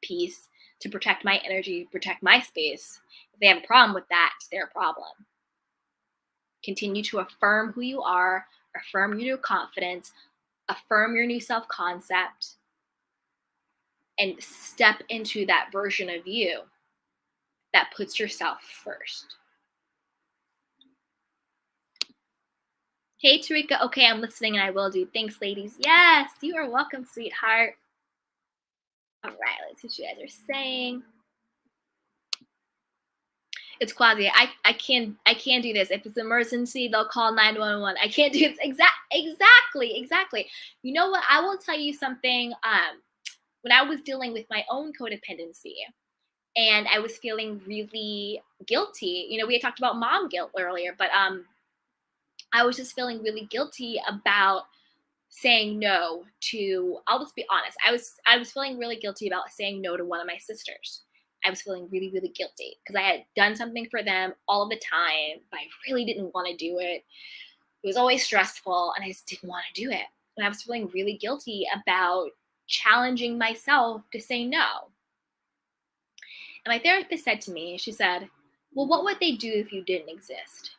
Speaker 2: peace, to protect my energy, protect my space, if they have a problem with that, it's their problem. Continue to affirm who you are, affirm your new confidence, affirm your new self-concept, and step into that version of you that puts yourself first. Hey, Tarika. Okay, I'm listening and I will do. Thanks, ladies. Yes, you are welcome, sweetheart. All right, let's see what you guys are saying. It's Quasi. I can't do this. If it's an emergency, they'll call 911. I can't do this. Exactly. You know what? I will tell you something. When I was dealing with my own codependency and I was feeling really guilty, we had talked about mom guilt earlier, but I was just feeling really guilty about saying no to, I'll just be honest. I was feeling really guilty about saying no to one of my sisters. I was feeling really, really guilty because I had done something for them all of the time, but I really didn't want to do it. It was always stressful and I just didn't want to do it. And I was feeling really guilty about challenging myself to say no. And my therapist said to me, she said, well, what would they do if you didn't exist?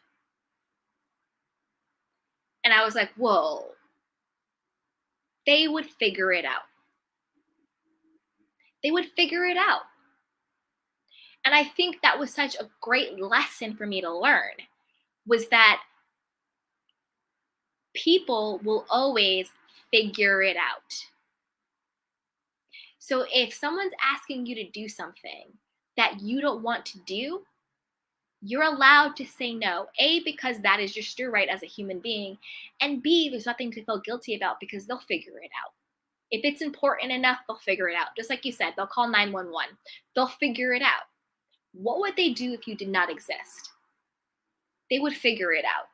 Speaker 2: And I was like, whoa, they would figure it out. They would figure it out. And I think that was such a great lesson for me to learn, was that people will always figure it out. So if someone's asking you to do something that you don't want to do, you're allowed to say no. A, because that is just your right as a human being. And B, there's nothing to feel guilty about because they'll figure it out. If it's important enough, they'll figure it out. Just like you said, they'll call 911. They'll figure it out. What would they do if you did not exist? They would figure it out.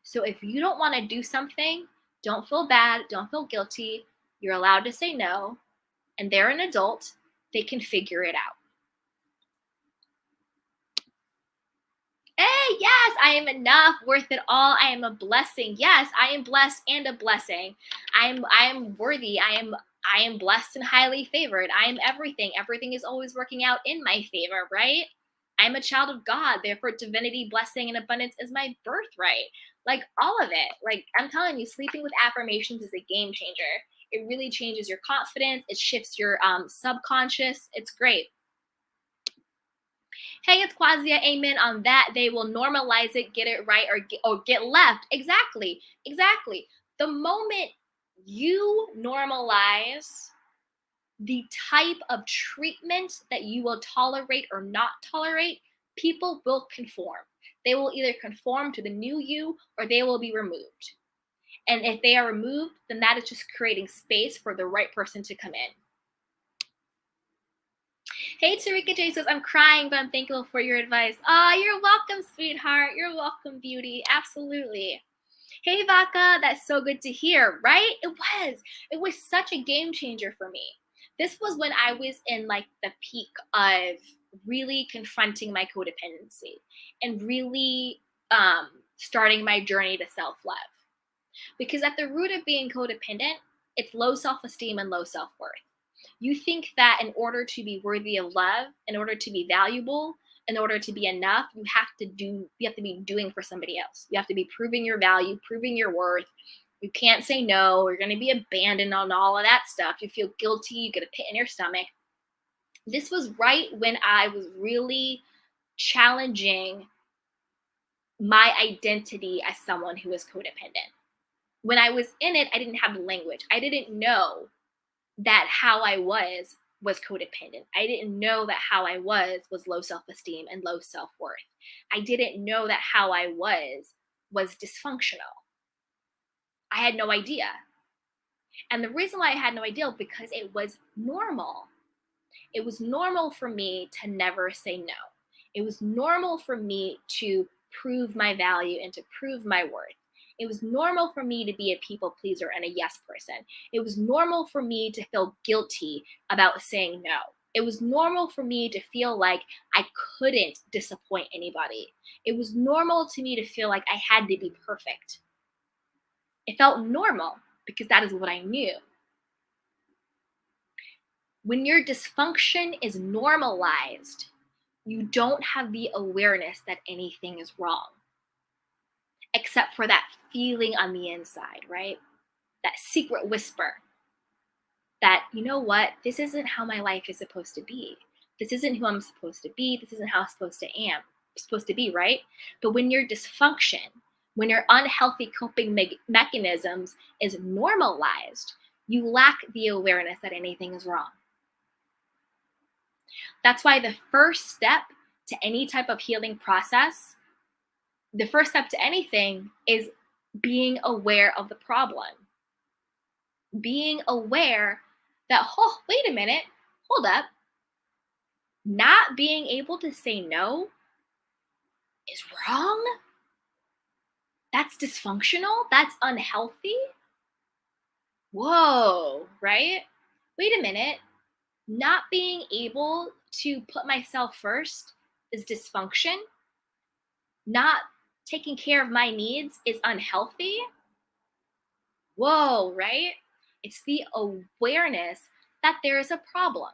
Speaker 2: So if you don't want to do something, don't feel bad, don't feel guilty. You're allowed to say no. And they're an adult. They can figure it out. Hey, yes, I am enough, worth it all. I am a blessing. Yes, I am blessed and a blessing. I am worthy. I am blessed and highly favored. I am everything. Everything is always working out in my favor, right? I'm a child of God. Therefore, divinity, blessing, and abundance is my birthright. Like all of it. Like I'm telling you, sleeping with affirmations is a game changer. It really changes your confidence. It shifts your subconscious. It's great. Hey, it's Quasia. Amen on that. They will normalize it, get it right, or get left. Exactly. The moment you normalize the type of treatment that you will tolerate or not tolerate, people will conform. They will either conform to the new you or they will be removed. And if they are removed, then that is just creating space for the right person to come in. Hey, Tarika J says, I'm crying, but I'm thankful for your advice. You're welcome, sweetheart. You're welcome, beauty. Absolutely. Hey, Vaka, that's so good to hear, right? It was such a game changer for me. This was when I was in like the peak of really confronting my codependency and really starting my journey to self-love. Because at the root of being codependent, it's low self-esteem and low self-worth. You think that in order to be worthy of love, in order to be valuable, in order to be enough, you have to be doing for somebody else. You have to be proving your value, proving your worth. You can't say no. You're going to be abandoned on all of that stuff. You feel guilty. You get a pit in your stomach. This was right when I was really challenging my identity as someone who was codependent. When I was in it, I didn't have the language. I didn't know that how I was codependent. I didn't know that how I was low self-esteem and low self-worth. I didn't know that how I was dysfunctional. I had no idea. And the reason why I had no idea because it was normal. It was normal for me to never say no. It was normal for me to prove my value and to prove my worth. It was normal for me to be a people pleaser and a yes person. It was normal for me to feel guilty about saying no. It was normal for me to feel like I couldn't disappoint anybody. It was normal to me to feel like I had to be perfect. It felt normal because that is what I knew. When your dysfunction is normalized, you don't have the awareness that anything is wrong, except for that feeling on the inside, right? That secret whisper that, you know what, this isn't how my life is supposed to be. This isn't who I'm supposed to be. This isn't how I'm supposed to be, right? But when your dysfunction, when your unhealthy coping mechanisms is normalized, you lack the awareness that anything is wrong. That's why the first step to any type of healing process, the first step to anything is being aware of the problem. Being aware that, oh, wait a minute, hold up. Not being able to say no is wrong? That's dysfunctional? That's unhealthy? Whoa, right? Wait a minute. Not being able to put myself first is dysfunction. Not taking care of my needs is unhealthy. Whoa, right? It's the awareness that there is a problem.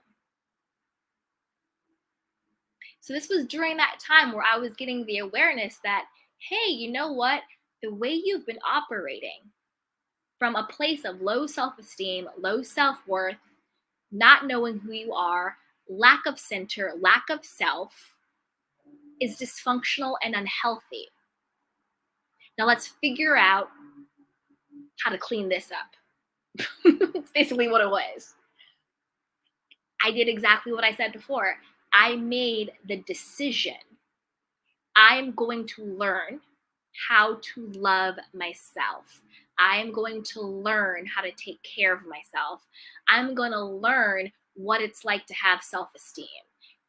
Speaker 2: So this was during that time where I was getting the awareness that, hey, you know what? The way you've been operating from a place of low self-esteem, low self-worth, not knowing who you are, lack of center, lack of self, is dysfunctional and unhealthy. Now let's figure out how to clean this up. It's basically what it was. I did exactly what I said before. I made the decision. I'm going to learn how to love myself. I'm going to learn how to take care of myself. I'm going to learn what it's like to have self-esteem.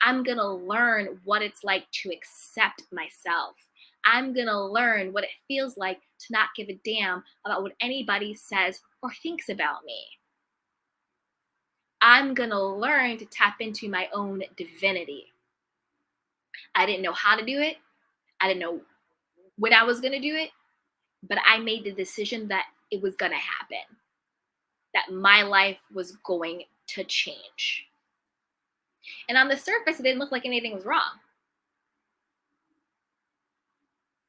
Speaker 2: I'm going to learn what it's like to accept myself. I'm going to learn what it feels like to not give a damn about what anybody says or thinks about me. I'm going to learn to tap into my own divinity. I didn't know how to do it. I didn't know when I was going to do it, but I made the decision that it was going to happen, that my life was going to change. And on the surface, it didn't look like anything was wrong.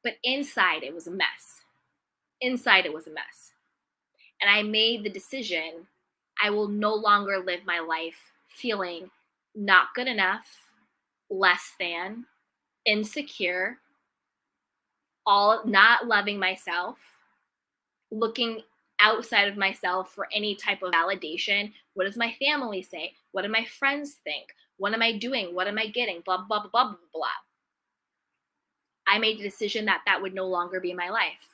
Speaker 2: But inside, it was a mess. Inside, it was a mess. And I made the decision, I will no longer live my life feeling not good enough, less than, insecure, not loving myself, looking outside of myself for any type of validation. What does my family say? What do my friends think? What am I doing? What am I getting? Blah, blah, blah, blah, blah. I made the decision that that would no longer be my life.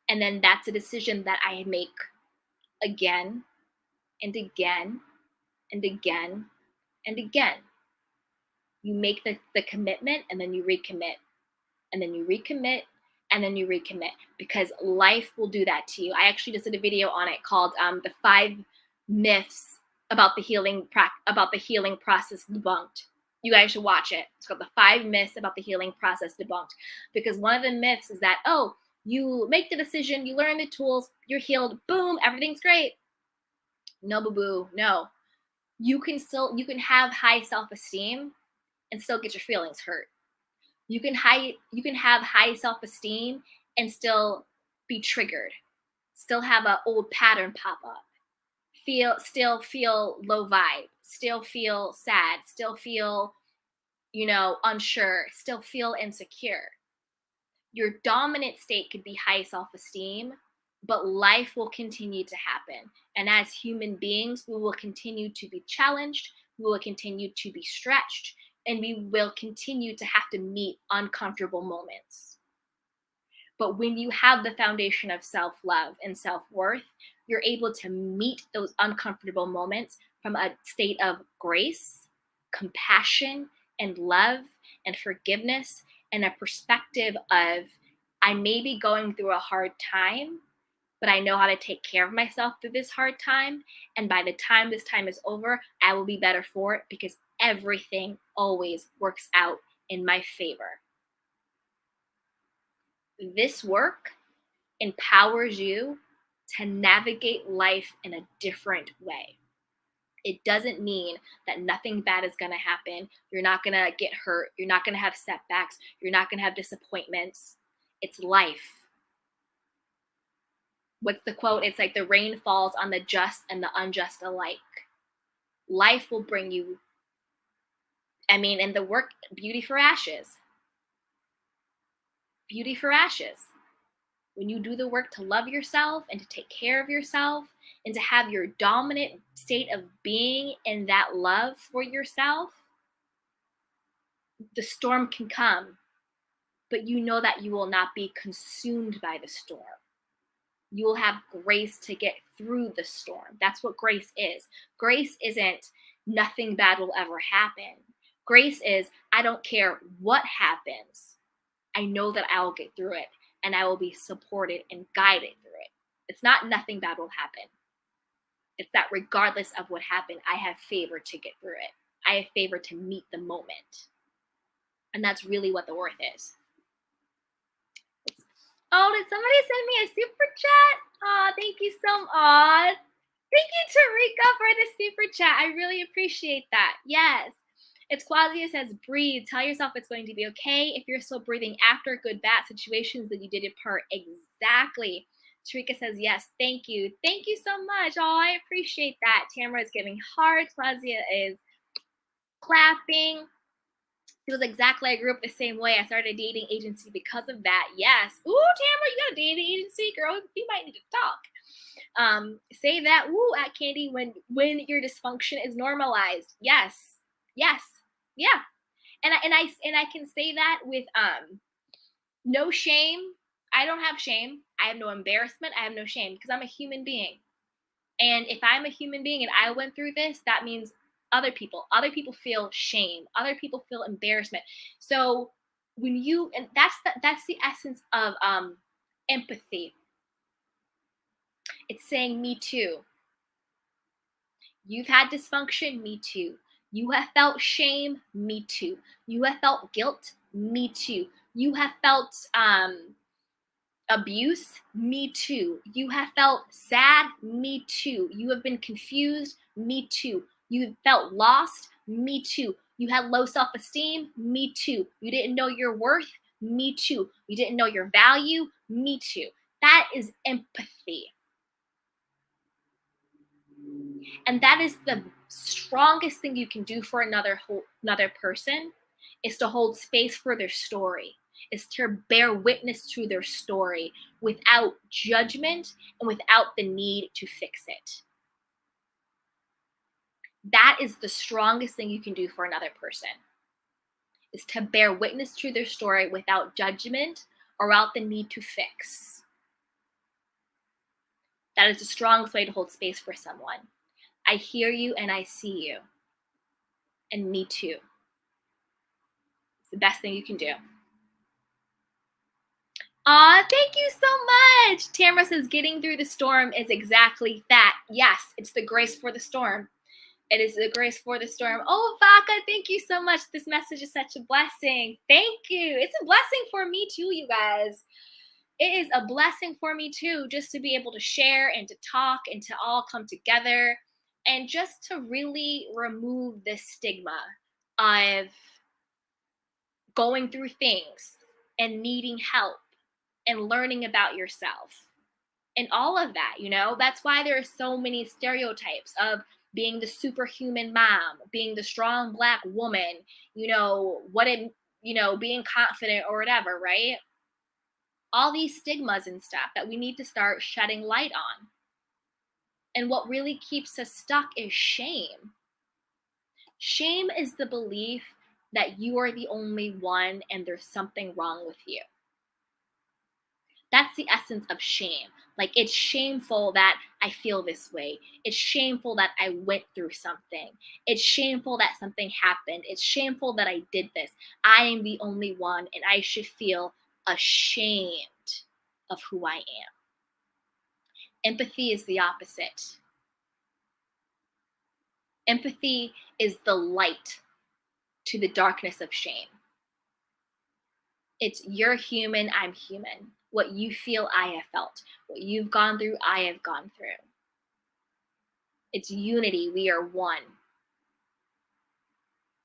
Speaker 2: And then that's a decision that I make again and again and again and again. You make the commitment and then you recommit, and then you recommit, and then you recommit, because life will do that to you. I actually just did a video on it called the 5 myths about the healing process debunked. You guys should watch it. It's called the 5 myths about the healing process debunked. Because one of the myths is that, oh, you make the decision, you learn the tools, you're healed, boom, everything's great. No, boo boo. No. You can have high self-esteem and still get your feelings hurt. You can have high self-esteem and still be triggered. Still have an old pattern pop up. Still feel low vibe. Still feel sad. Still feel, unsure. Still feel insecure. Your dominant state could be high self-esteem, but life will continue to happen. And as human beings, we will continue to be challenged, we will continue to be stretched, and we will continue to have to meet uncomfortable moments. But when you have the foundation of self-love and self-worth, you're able to meet those uncomfortable moments from a state of grace, compassion, and love and forgiveness, and a perspective of, I may be going through a hard time, but I know how to take care of myself through this hard time. And by the time this time is over, I will be better for it because everything always works out in my favor. This work empowers you to navigate life in a different way. It doesn't mean that nothing bad is going to happen. You're not going to get hurt. You're not going to have setbacks. You're not going to have disappointments. It's life. What's the quote? It's like the rain falls on the just and the unjust alike. Life will bring you, in the work, beauty for ashes. Beauty for ashes. When you do the work to love yourself and to take care of yourself and to have your dominant state of being in that love for yourself, the storm can come, but you know that you will not be consumed by the storm. You will have grace to get through the storm. That's what grace is. Grace isn't nothing bad will ever happen. Grace is, I don't care what happens. I know that I will get through it. And I will be supported and guided through it. It's not nothing bad will happen. It's that regardless of what happened, I have favor to get through it. I have favor to meet the moment. And that's really what the worth is. Oh, did somebody send me a super chat? Oh, thank you so much. Thank you, Tarika, for the super chat. I really appreciate that. Yes. It's Quasia says, breathe. Tell yourself it's going to be okay. If you're still breathing after good, bad situations, then you did your part. Exactly. Tarika says, yes, thank you. Thank you so much. Oh, I appreciate that. Tamara is giving hearts. Quasia is clapping. It was exactly, I grew up the same way. I started a dating agency because of that. Yes. Ooh, Tamara, you got a dating agency, girl. We might need to talk. Say that, at Candy, when your dysfunction is normalized. Yes. Yes. Yeah. And I can say that with no shame. I don't have shame. I have no embarrassment. I have no shame because I'm a human being. And if I'm a human being and I went through this, that means other people feel shame. Other people feel embarrassment. So and that's the essence of empathy. It's saying me too. You've had dysfunction, me too. You have felt shame, me too. You have felt guilt, me too. You have felt abuse, me too. You have felt sad, me too. You have been confused, me too. You felt lost, me too. You had low self-esteem, me too. You didn't know your worth, me too. You didn't know your value, me too. That is empathy. And that is the strongest thing you can do for another person, is to hold space for their story, is to bear witness to their story without judgment and without the need to fix it. That is the strongest thing you can do for another person, is to bear witness to their story without judgment or without the need to fix. That is the strongest way to hold space for someone. I hear you and I see you. And me too. It's the best thing you can do. Aw, thank you so much. Tamara says getting through the storm is exactly that. Yes, it's the grace for the storm. It is the grace for the storm. Oh, Vaka, thank you so much. This message is such a blessing. Thank you. It's a blessing for me too, you guys. It is a blessing for me too, just to be able to share and to talk and to all come together. And just to really remove this stigma of going through things and needing help and learning about yourself and all of that, that's why there are so many stereotypes of being the superhuman mom, being the strong Black woman, being confident or whatever, right? All these stigmas and stuff that we need to start shedding light on. And what really keeps us stuck is shame. Shame is the belief that you are the only one and there's something wrong with you. That's the essence of shame. Like, it's shameful that I feel this way. It's shameful that I went through something. It's shameful that something happened. It's shameful that I did this. I am the only one and I should feel ashamed of who I am. Empathy is the opposite. Empathy is the light to the darkness of shame. It's you're human, I'm human. What you feel, I have felt. What you've gone through, I have gone through. It's unity, we are one.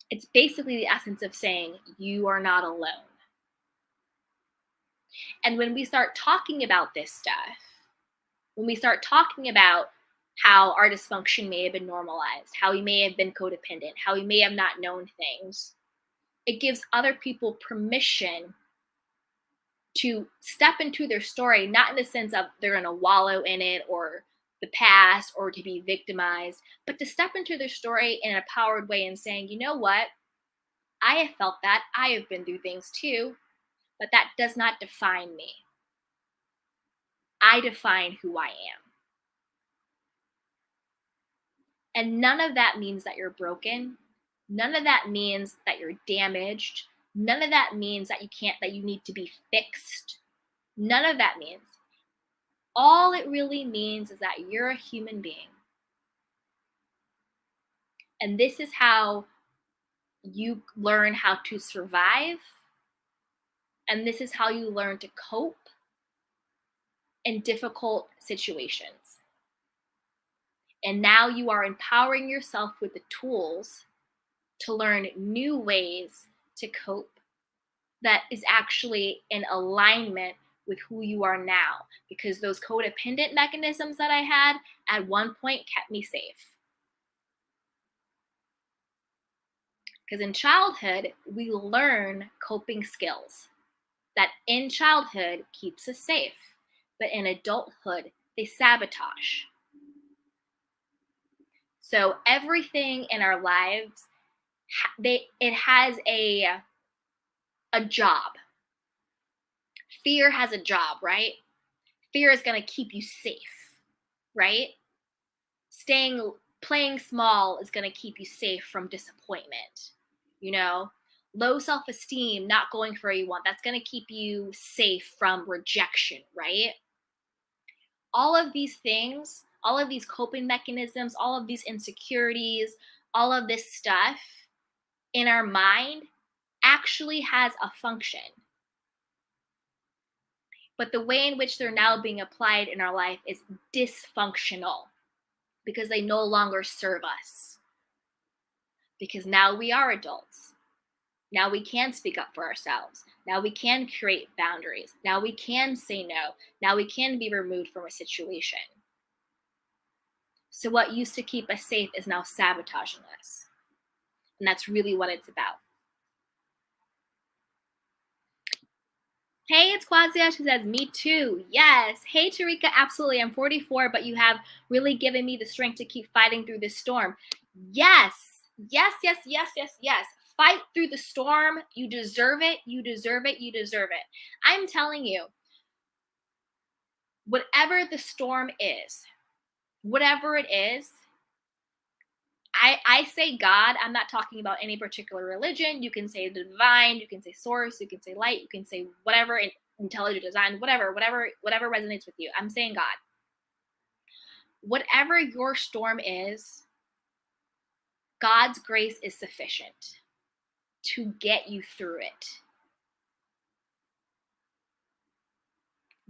Speaker 2: It's basically the essence of saying you are not alone. And when we start talking about this stuff, when we start talking about how our dysfunction may have been normalized, how we may have been codependent, how we may have not known things, it gives other people permission to step into their story, not in the sense of they're going to wallow in it or the past or to be victimized, but to step into their story in an empowered way and saying, you know what? I have felt that. I have been through things too, but that does not define me. I define who I am. And none of that means that you're broken. None of that means that you're damaged. None of that means that you need to be fixed. None of that means. All it really means is that you're a human being. And this is how you learn how to survive. And this is how you learn to cope in difficult situations. And now you are empowering yourself with the tools to learn new ways to cope that is actually in alignment with who you are now. Because those codependent mechanisms that I had at one point kept me safe. Because in childhood, we learn coping skills that in childhood keeps us safe, but in adulthood, they sabotage. So everything in our lives, it has a job. Fear has a job, right? Fear is going to keep you safe, right? Playing small is going to keep you safe from disappointment. Low self-esteem, not going for what you want, that's going to keep you safe from rejection, right? All of these things, all of these coping mechanisms, all of these insecurities, all of this stuff in our mind actually has a function. But the way in which they're now being applied in our life is dysfunctional because they no longer serve us. Because now we are adults. Now we can speak up for ourselves. Now we can create boundaries. Now we can say no. Now we can be removed from a situation. So what used to keep us safe is now sabotaging us. And that's really what it's about. Hey, it's Quazia. She says, me too. Yes. Hey, Tarika. Absolutely. I'm 44, but you have really given me the strength to keep fighting through this storm. Yes. Yes, yes, yes, yes, yes. Fight through the storm. You deserve it. You deserve it. You deserve it. I'm telling you, whatever the storm is, whatever it is, I say God. I'm not talking about any particular religion. You can say the divine, you can say source, you can say light, you can say whatever, intelligent design, whatever resonates with you. I'm saying God. Whatever your storm is, God's grace is sufficient to get you through it.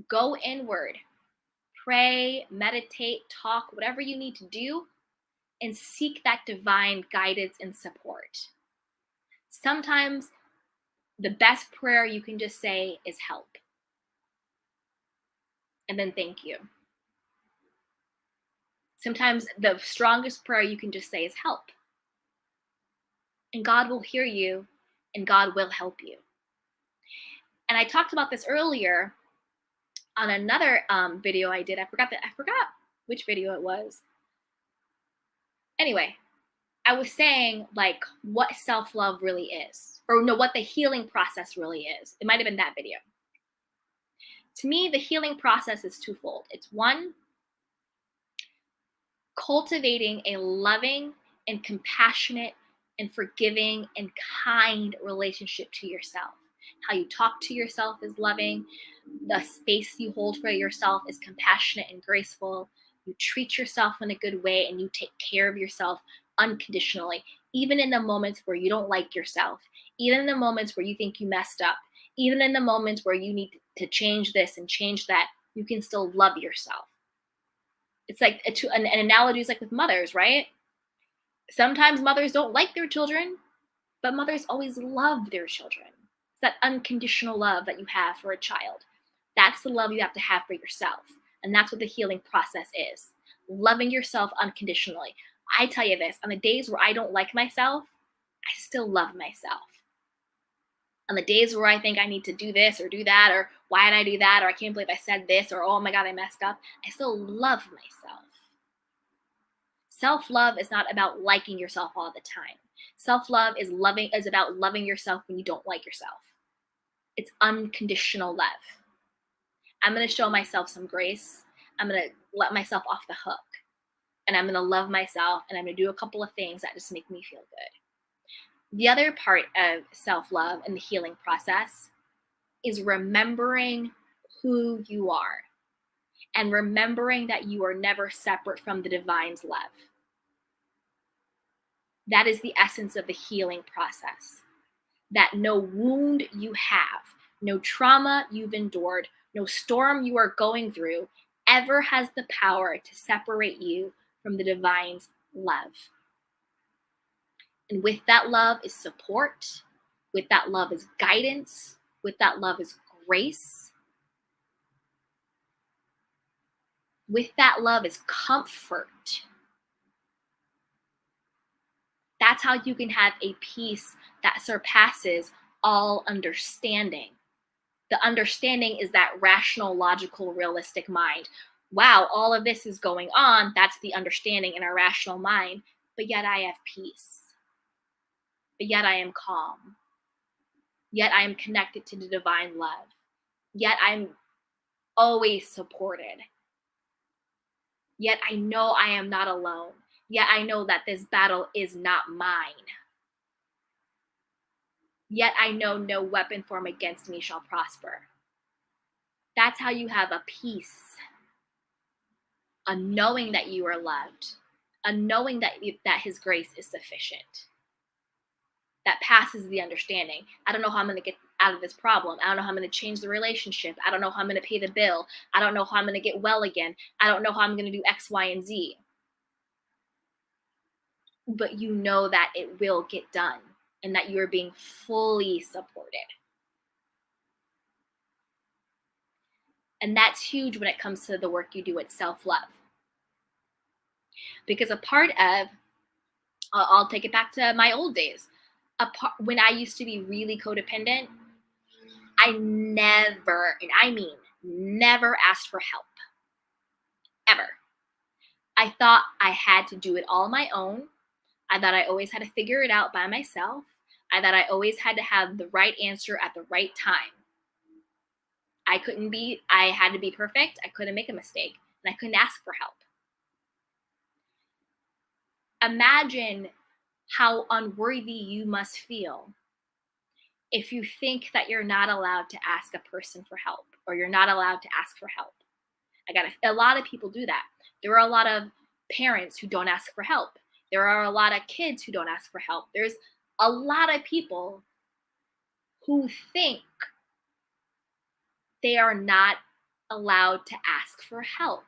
Speaker 2: Go inward. Pray, meditate, talk, whatever you need to do, and seek that divine guidance and support. Sometimes the best prayer you can just say is help. And then thank you. Sometimes the strongest prayer you can just say is help. And God will hear you and God will help you. And I talked about this earlier on another video I did. I forgot which video it was. Anyway, I was saying like what self-love really is, or no, what the healing process really is. It might have been that video. To me, the healing process is twofold. It's one, cultivating a loving and compassionate and forgiving and kind relationship to yourself. How you talk to yourself is loving. The space you hold for yourself is compassionate and graceful. You treat yourself in a good way and you take care of yourself unconditionally, even in the moments where you don't like yourself, even in the moments where you think you messed up, even in the moments where you need to change this and change that, you can still love yourself. It's like an analogy is like with mothers, right? Sometimes mothers don't like their children, but mothers always love their children. It's that unconditional love that you have for a child. That's the love you have to have for yourself. And that's what the healing process is. Loving yourself unconditionally. I tell you this, on the days where I don't like myself, I still love myself. On the days where I think I need to do this or do that, or why did I do that, or I can't believe I said this, or oh my God, I messed up, I still love myself. Self-love is not about liking yourself all the time. Self-love is about loving yourself when you don't like yourself. It's unconditional love. I'm going to show myself some grace. I'm going to let myself off the hook. And I'm going to love myself, and I'm going to do a couple of things that just make me feel good. The other part of self-love and the healing process is remembering who you are and remembering that you are never separate from the divine's love. That is the essence of the healing process. That no wound you have, no trauma you've endured, no storm you are going through ever has the power to separate you from the divine's love. And with that love is support, with that love is guidance, with that love is grace, with that love is comfort. That's how you can have a peace that surpasses all understanding. The understanding is that rational, logical, realistic mind. Wow, all of this is going on. That's the understanding in our rational mind. But yet I have peace. But yet I am calm. Yet I am connected to the divine love. Yet I'm always supported. Yet I know I am not alone. Yet I know that this battle is not mine. Yet I know no weapon formed against me shall prosper. That's how you have a peace, a knowing that you are loved, a knowing that his grace is sufficient, that passes the understanding. I don't know how I'm going to get out of this problem. I don't know how I'm going to change the relationship. I don't know how I'm going to pay the bill. I don't know how I'm going to get well again. I don't know how I'm going to do X, Y, and Z. But you know that it will get done and that you are being fully supported. And that's huge when it comes to the work you do with self-love. Because a part of, I'll take it back to my old days. When I used to be really codependent, I never, and I mean never asked for help. Ever. I thought I had to do it all on my own. I thought I always had to figure it out by myself. I thought I always had to have the right answer at the right time. I had to be perfect. I couldn't make a mistake. And I couldn't ask for help. Imagine how unworthy you must feel if you think that you're not allowed to ask a person for help, or you're not allowed to ask for help. A lot of people do that. There are a lot of parents who don't ask for help. There are a lot of kids who don't ask for help. There's a lot of people who think they are not allowed to ask for help.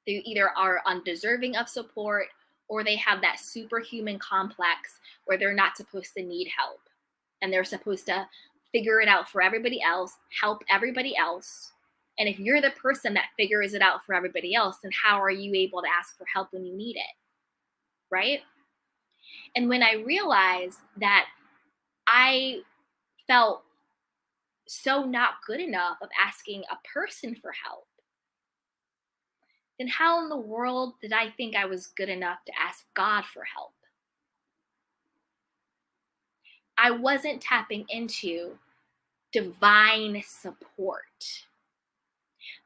Speaker 2: They either are undeserving of support or they have that superhuman complex where they're not supposed to need help and they're supposed to figure it out for everybody else, help everybody else. And if you're the person that figures it out for everybody else, then how are you able to ask for help when you need it? Right? And when I realized that I felt so not good enough of asking a person for help, then how in the world did I think I was good enough to ask God for help? I wasn't tapping into divine support.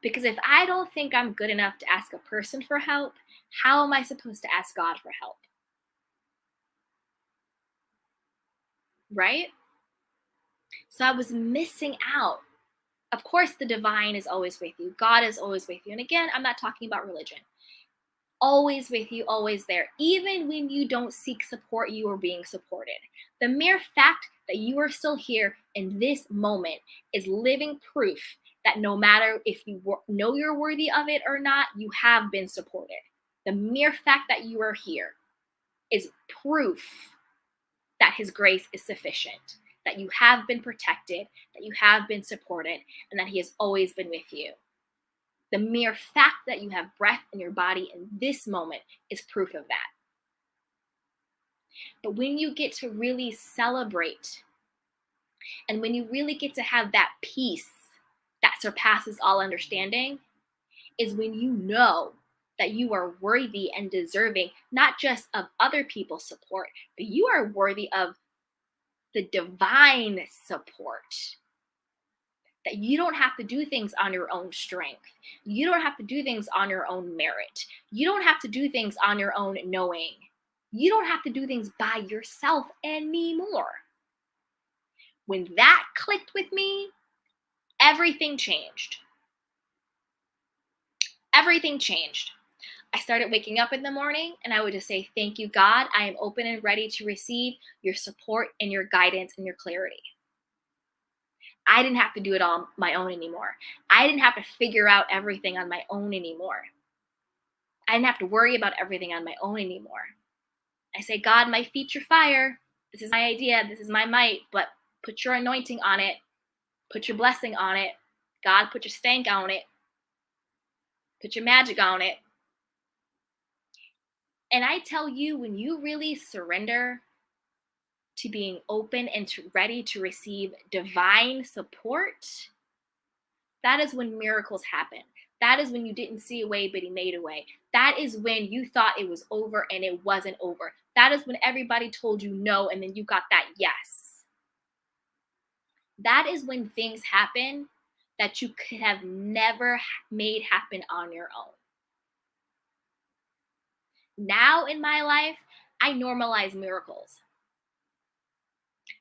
Speaker 2: Because if I don't think I'm good enough to ask a person for help, how am I supposed to ask God for help? Right? So I was missing out. Of course, the divine is always with you. God is always with you. And again, I'm not talking about religion. Always with you, always there. Even when you don't seek support, you are being supported. The mere fact that you are still here in this moment is living proof that no matter if you know you're worthy of it or not, you have been supported. The mere fact that you are here is proof that His grace is sufficient, that you have been protected, that you have been supported, and that He has always been with you. The mere fact that you have breath in your body in this moment is proof of that. But when you get to really celebrate, and when you really get to have that peace that surpasses all understanding, is when you know that you are worthy and deserving, not just of other people's support, but you are worthy of the divine support. That you don't have to do things on your own strength. You don't have to do things on your own merit. You don't have to do things on your own knowing. You don't have to do things by yourself anymore. When that clicked with me, everything changed. Everything changed. I started waking up in the morning and I would just say, thank you, God. I am open and ready to receive your support and your guidance and your clarity. I didn't have to do it all on my own anymore. I didn't have to figure out everything on my own anymore. I didn't have to worry about everything on my own anymore. I say, God, my feet's your fire. This is my idea. This is my might, but put your anointing on it. Put your blessing on it. God, put your stank on it. Put your magic on it. And I tell you, when you really surrender to being open and ready to receive divine support, that is when miracles happen. That is when you didn't see a way, but He made a way. That is when you thought it was over and it wasn't over. That is when everybody told you no and then you got that yes. That is when things happen that you could have never made happen on your own. Now in my life, I normalize miracles.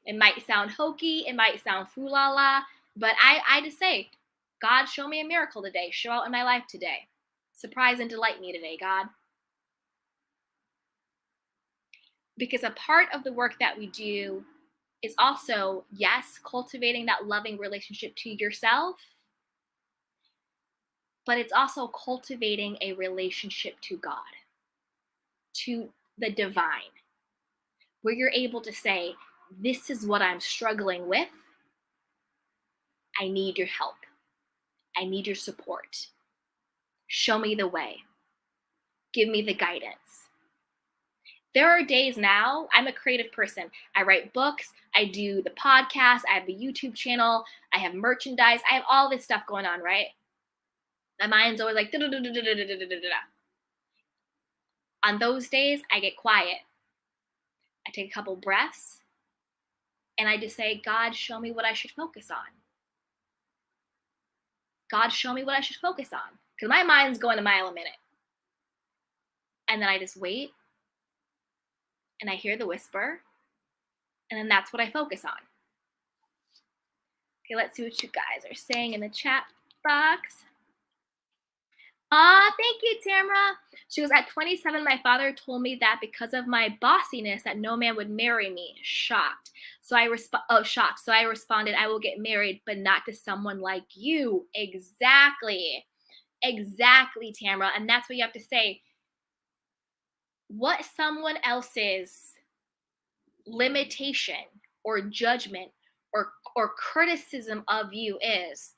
Speaker 2: It might sound hokey, it might sound foo-la-la, but I just say, God, show me a miracle today. Show out in my life today. Surprise and delight me today, God. Because a part of the work that we do is also, yes, cultivating that loving relationship to yourself, but it's also cultivating a relationship to God, to the divine, where you're able to say, this is what I'm struggling with. I need your help. I need your support. Show me the way. Give me the guidance. There are days now, I'm a creative person. I write books, I do the podcast, I have a YouTube channel, I have merchandise, I have all this stuff going on, right? My mind's always like, da-da-da-da-da-da-da-da-da. On those days, I get quiet. I take a couple breaths, and I just say, God, show me what I should focus on. God, show me what I should focus on. Because my mind's going a mile a minute. And then I just wait, and I hear the whisper, and then that's what I focus on. Okay, let's see what you guys are saying in the chat box. Thank you, Tamara. She goes, at 27, my father told me that because of my bossiness that no man would marry me. Shocked. So I shocked. So I responded, I will get married, but not to someone like you. Exactly. Exactly, Tamara. And that's what you have to say. What someone else's limitation or judgment or criticism of you is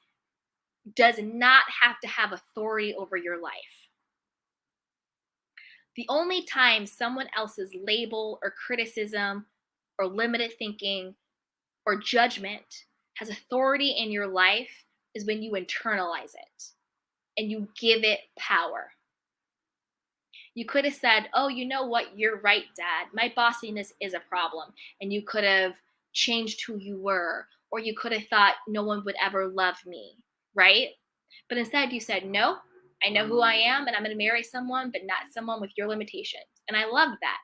Speaker 2: does not have to have authority over your life. The only time someone else's label or criticism or limited thinking or judgment has authority in your life is when you internalize it and you give it power. You could have said, oh, you know what? You're right, Dad. My bossiness is a problem. And you could have changed who you were, or you could have thought no one would ever love me, right? But instead you said, no, I know who I am and I'm going to marry someone, but not someone with your limitations. And I love that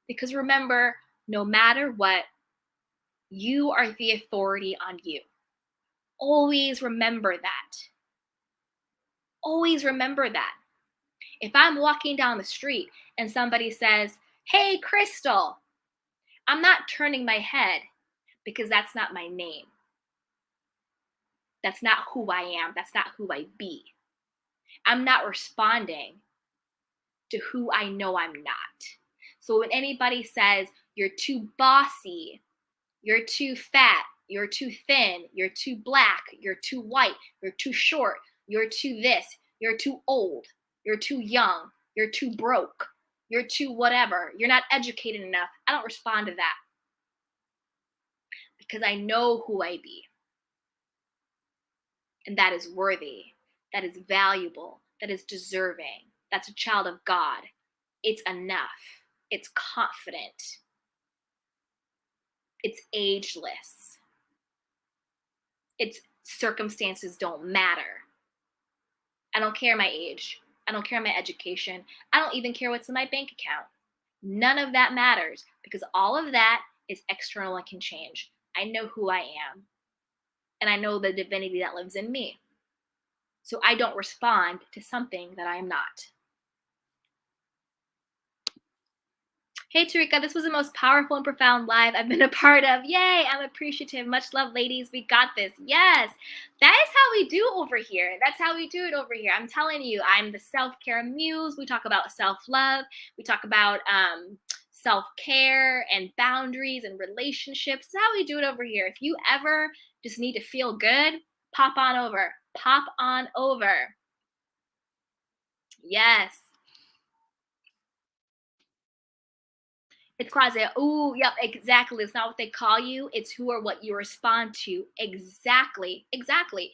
Speaker 2: because remember, no matter what, you are the authority on you. Always remember that. Always remember that. If I'm walking down the street and somebody says, hey, Crystal, I'm not turning my head because that's not my name. That's not who I am. That's not who I be. I'm not responding to who I know I'm not. So when anybody says, you're too bossy, you're too fat, you're too thin, you're too black, you're too white, you're too short, you're too this, you're too old, you're too young, you're too broke, you're too whatever, you're not educated enough, I don't respond to that because I know who I be. And that is worthy, that is valuable, that is deserving, that's a child of God. It's enough, it's confident, it's ageless, its circumstances don't matter. I don't care my age. I don't care my education. I don't even care what's in my bank account. None of that matters because all of that is external and can change. I know who I am and I know the divinity that lives in me. So I don't respond to something that I am not. Hey, Tarika, this was the most powerful and profound live I've been a part of. Yay, I'm appreciative. Much love, ladies. We got this. Yes, that is how we do over here. That's how we do it over here. I'm telling you, I'm the self-care muse. We talk about self-love. We talk about self-care and boundaries and relationships. That's how we do it over here. If you ever just need to feel good, pop on over. Pop on over. Yes. It's quasi. Oh, yep, exactly. It's not what they call you. It's who or what you respond to. Exactly. Exactly.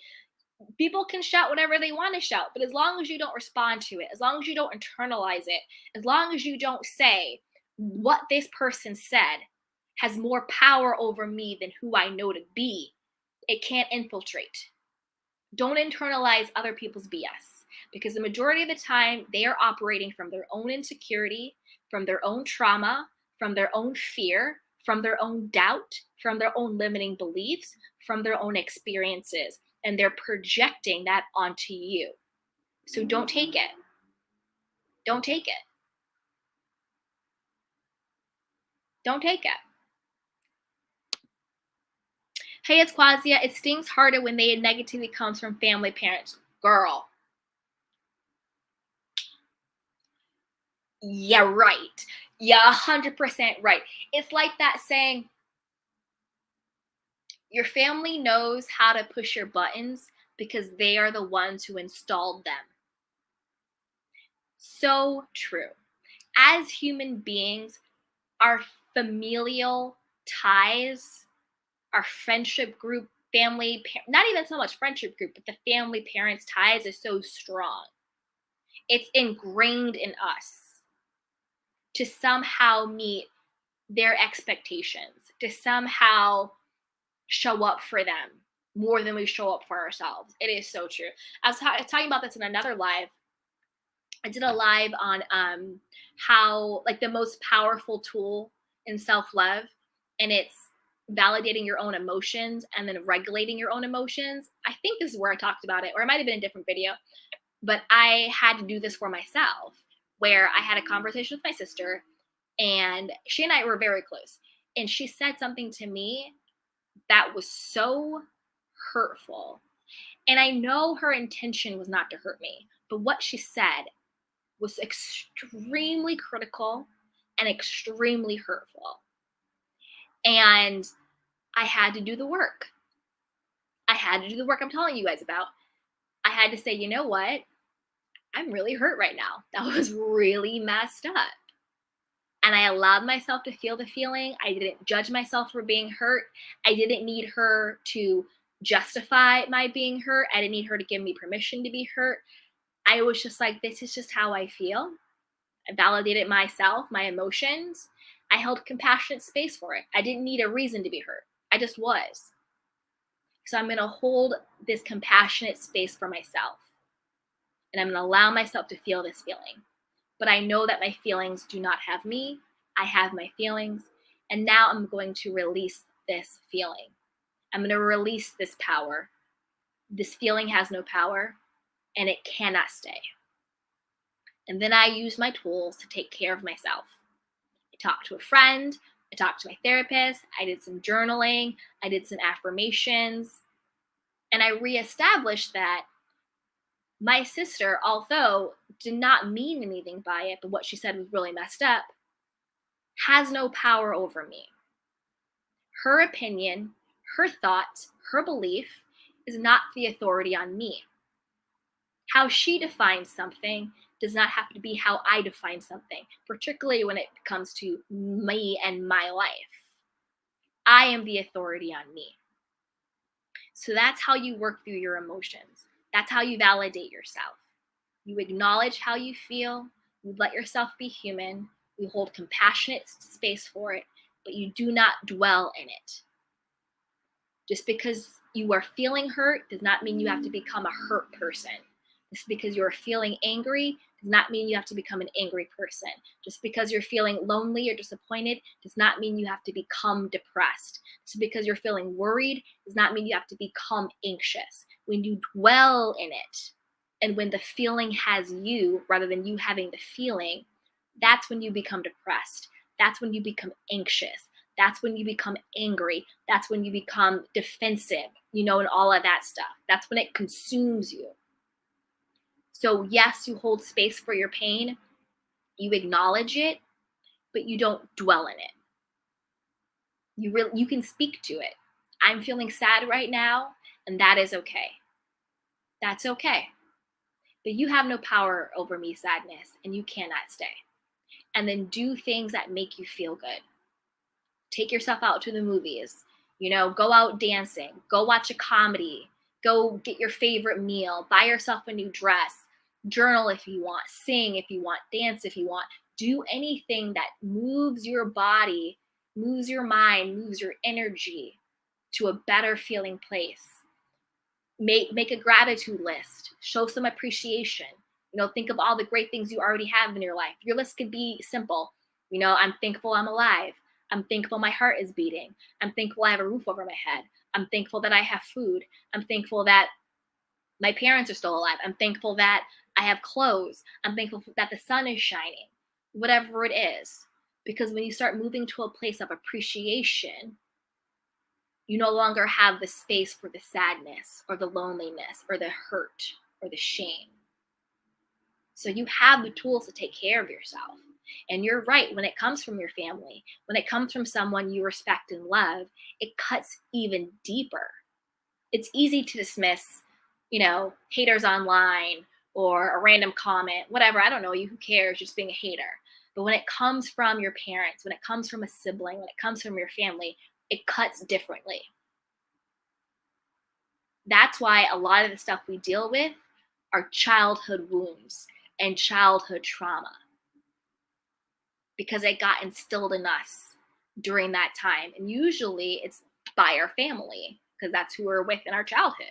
Speaker 2: People can shout whatever they want to shout, but as long as you don't respond to it, as long as you don't internalize it, as long as you don't say what this person said has more power over me than who I know to be, it can't infiltrate. Don't internalize other people's BS because the majority of the time they are operating from their own insecurity, from their own trauma, from their own fear, from their own doubt, from their own limiting beliefs, from their own experiences, and they're projecting that onto you. So don't take it. Don't take it. Don't take it. Hey, it's Quasia. It stings harder when the negativity comes from family parents. Girl. Yeah, right. Yeah, 100% right. It's like that saying, your family knows how to push your buttons because they are the ones who installed them. So true. As human beings, our familial ties, our friendship group, family, not even so much friendship group, but the family parents ties is so strong. It's ingrained in us to somehow meet their expectations, to somehow show up for them more than we show up for ourselves. It is so true. I was talking about this in another live. I did a live on how like the most powerful tool in self-love, and it's validating your own emotions and then regulating your own emotions. I think this is where I talked about it, or it might have been a different video, but I had to do this for myself where I had a conversation with my sister and she and I were very close. And she said something to me that was so hurtful. And I know her intention was not to hurt me, but what she said was extremely critical and extremely hurtful. And I had to do the work. I had to do the work I'm telling you guys about. I had to say, you know what? I'm really hurt right now. That was really messed up. And I allowed myself to feel the feeling. I didn't judge myself for being hurt. I didn't need her to justify my being hurt. I didn't need her to give me permission to be hurt. I was just like, this is just how I feel. I validated myself, my emotions. I held compassionate space for it. I didn't need a reason to be hurt. I just was. So I'm going to hold this compassionate space for myself. And I'm going to allow myself to feel this feeling. But I know that my feelings do not have me. I have my feelings. And now I'm going to release this feeling. I'm going to release this power. This feeling has no power, and it cannot stay. And then I use my tools to take care of myself. I talked to a friend. I talked to my therapist. I did some journaling. I did some affirmations. And I reestablished that my sister, although did not mean anything by it, but what she said was really messed up, has no power over me. Her opinion, her thought, her belief is not the authority on me. How she defines something does not have to be how I define something, particularly when it comes to me and my life. I am the authority on me. So that's how you work through your emotions. That's how you validate yourself. You acknowledge how you feel. You let yourself be human. You hold compassionate space for it, but you do not dwell in it. Just because you are feeling hurt does not mean you have to become a hurt person. Just because you're feeling angry does not mean you have to become an angry person. Just because you're feeling lonely or disappointed does not mean you have to become depressed. Just because you're feeling worried does not mean you have to become anxious. When you dwell in it, and when the feeling has you rather than you having the feeling, that's when you become depressed. That's when you become anxious. That's when you become angry. That's when you become defensive, and all of that stuff. That's when it consumes you. So yes, you hold space for your pain. You acknowledge it, but you don't dwell in it. You can speak to it. I'm feeling sad right now, and that is okay. That's okay. But you have no power over me, sadness, and you cannot stay. And then do things that make you feel good. Take yourself out to the movies, go out dancing, go watch a comedy, go get your favorite meal, buy yourself a new dress, journal if you want, sing if you want, dance if you want. Do anything that moves your body, moves your mind, moves your energy to a better feeling place. Make a gratitude list, show some appreciation. Think of all the great things you already have in your life. Your list could be simple. I'm thankful I'm alive. I'm thankful my heart is beating. I'm thankful I have a roof over my head. I'm thankful that I have food. I'm thankful that my parents are still alive. I'm thankful that I have clothes. I'm thankful that the sun is shining. Whatever it is. Because when you start moving to a place of appreciation, you no longer have the space for the sadness or the loneliness or the hurt or the shame. So you have the tools to take care of yourself. And you're right, when it comes from your family, when it comes from someone you respect and love, it cuts even deeper. It's easy to dismiss, haters online or a random comment, whatever, I don't know you, who cares, just being a hater. But when it comes from your parents, when it comes from a sibling, when it comes from your family, it cuts differently. That's why a lot of the stuff we deal with are childhood wounds and childhood trauma, because it got instilled in us during that time. And usually it's by our family, because that's who we're with in our childhood.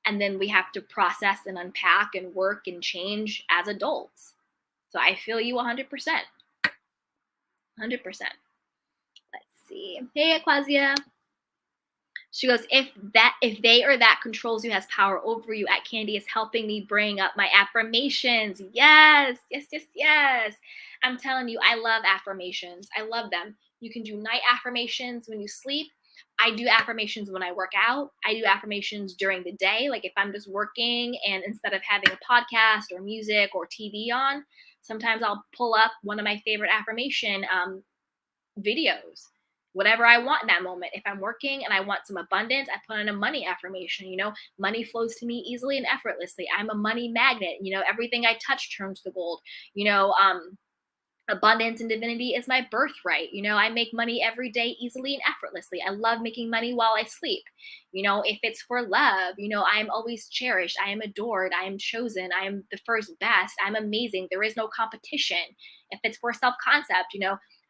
Speaker 2: And then we have to process and unpack and work and change as adults. So I feel you 100%. 100%. Let's see. Hey, Aquasia. She goes, if they or that controls you has power over you, at Candy is helping me bring up my affirmations. Yes. I'm telling you, I love affirmations. I love them. You can do night affirmations when you sleep. I do affirmations when I work out. I do affirmations during the day. Like if I'm just working and instead of having a podcast or music or TV on, sometimes I'll pull up one of my favorite affirmation videos, whatever I want in that moment. If I'm working and I want some abundance, I put in a money affirmation. Money flows to me easily and effortlessly. I'm a money magnet. Everything I touch turns to gold. You know, abundance and divinity is my birthright. I make money every day easily and effortlessly. I love making money while I sleep. If it's for love, I am always cherished. I am adored. I am chosen. I am the first best. I'm amazing. There is no competition. If it's for self concept,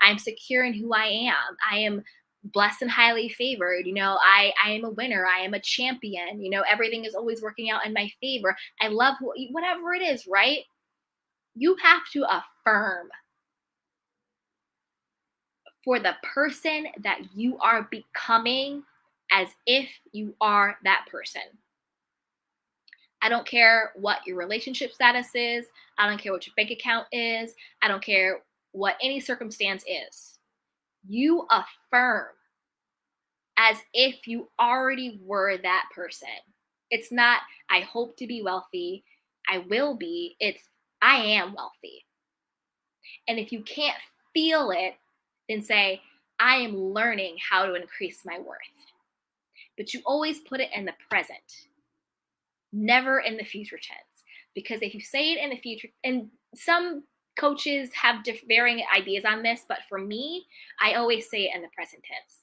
Speaker 2: I'm secure in who I am. I am blessed and highly favored. I am a winner. I am a champion. Everything is always working out in my favor. I love whatever it is, right? You have to affirm for the person that you are becoming as if you are that person. I don't care what your relationship status is. I don't care what your bank account is. I don't care what any circumstance is. You affirm as if you already were that person. It's not, I hope to be wealthy. I will be. It's, I am wealthy. And if you can't feel it, then say, I am learning how to increase my worth. But you always put it in the present, never in the future tense. Because if you say it in the future, and some coaches have varying ideas on this, but for me, I always say it in the present tense.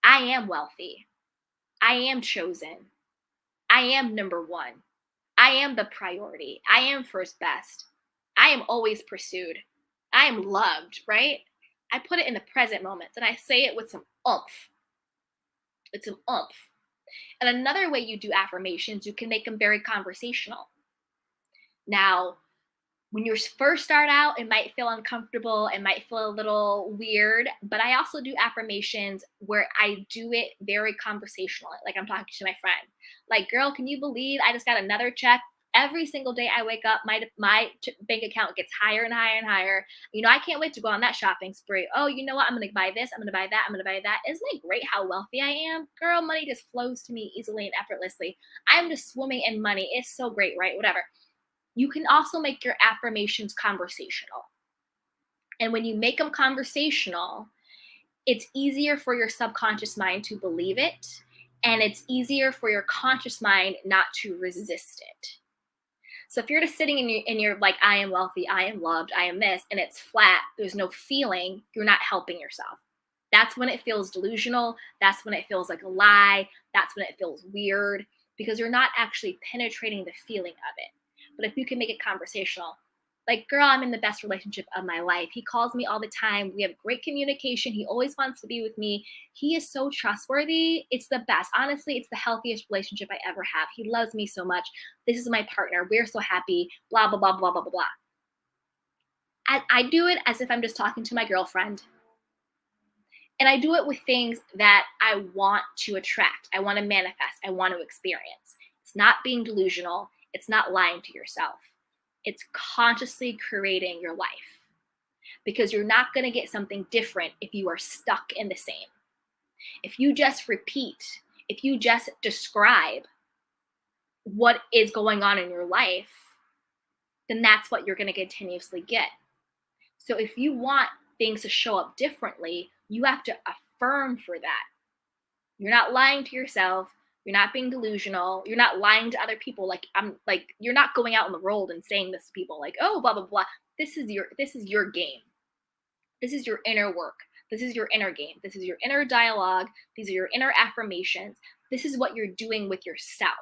Speaker 2: I am wealthy. I am chosen. I am number one. I am the priority. I am first best. I am always pursued. I am loved, right? I put it in the present moments and I say it with some oomph. It's some oomph. And another way you do affirmations, you can make them very conversational. Now, when you first start out, it might feel uncomfortable, it might feel a little weird, but I also do affirmations where I do it very conversational, like I'm talking to my friend. Like, girl, can you believe I just got another check? Every single day I wake up, my bank account gets higher and higher and higher. I can't wait to go on that shopping spree. Oh, you know what? I'm going to buy this. I'm going to buy that. I'm going to buy that. Isn't it great how wealthy I am? Girl, money just flows to me easily and effortlessly. I'm just swimming in money. It's so great, right? Whatever. You can also make your affirmations conversational. And when you make them conversational, it's easier for your subconscious mind to believe it. And it's easier for your conscious mind not to resist it. So if you're just sitting in your like, I am wealthy, I am loved, I am this, and it's flat, there's no feeling, you're not helping yourself. That's when it feels delusional. That's when it feels like a lie. That's when it feels weird because you're not actually penetrating the feeling of it. But if you can make it conversational, like, girl, I'm in the best relationship of my life. He calls me all the time. We have great communication. He always wants to be with me. He is so trustworthy. It's the best. Honestly, it's the healthiest relationship I ever have. He loves me so much. This is my partner. We're so happy. Blah, blah, blah, blah, blah, blah, blah. I do it as if I'm just talking to my girlfriend. And I do it with things that I want to attract. I want to manifest. I want to experience. It's not being delusional. It's not lying to yourself. It's consciously creating your life because you're not going to get something different if you are stuck in the same. If you just repeat, if you just describe what is going on in your life, then that's what you're going to continuously get. So if you want things to show up differently, you have to affirm for that. You're not lying to yourself. You're not being delusional. You're not lying to other people. You're not going out in the world and saying this to people like, oh, blah, blah, blah. This is your game. This is your inner work. This is your inner game. This is your inner dialogue. These are your inner affirmations. This is what you're doing with yourself.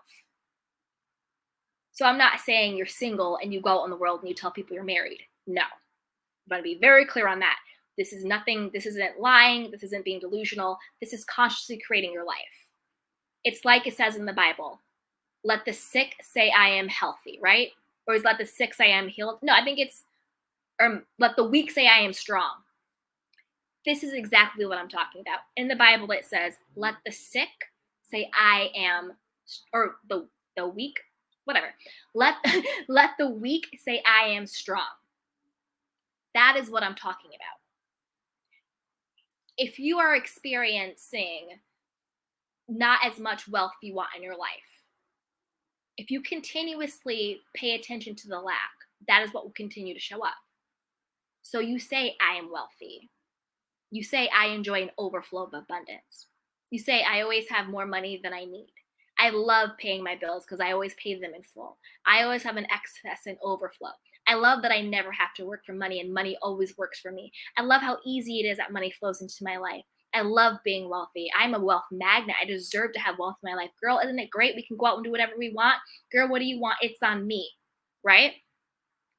Speaker 2: So I'm not saying you're single and you go out in the world and you tell people you're married. No. I'm going to be very clear on that. This is nothing. This isn't lying. This isn't being delusional. This is consciously creating your life. It's like it says in the Bible, let the sick say I am healthy, right? Or is let the sick say I am healed? No, I think it's, let the weak say I am strong. This is exactly what I'm talking about. In the Bible, it says, let the sick say I am, or the weak, whatever. Let the weak say I am strong. That is what I'm talking about. If you are experiencing not as much wealth you want in your life. If you continuously pay attention to the lack, that is what will continue to show up. So you say, I am wealthy. You say, I enjoy an overflow of abundance. You say, I always have more money than I need. I love paying my bills because I always pay them in full. I always have an excess and overflow. I love that I never have to work for money and money always works for me. I love how easy it is that money flows into my life. I love being wealthy. I'm a wealth magnet. I deserve to have wealth in my life. Girl, isn't it great? We can go out and do whatever we want. Girl, what do you want? It's on me, right?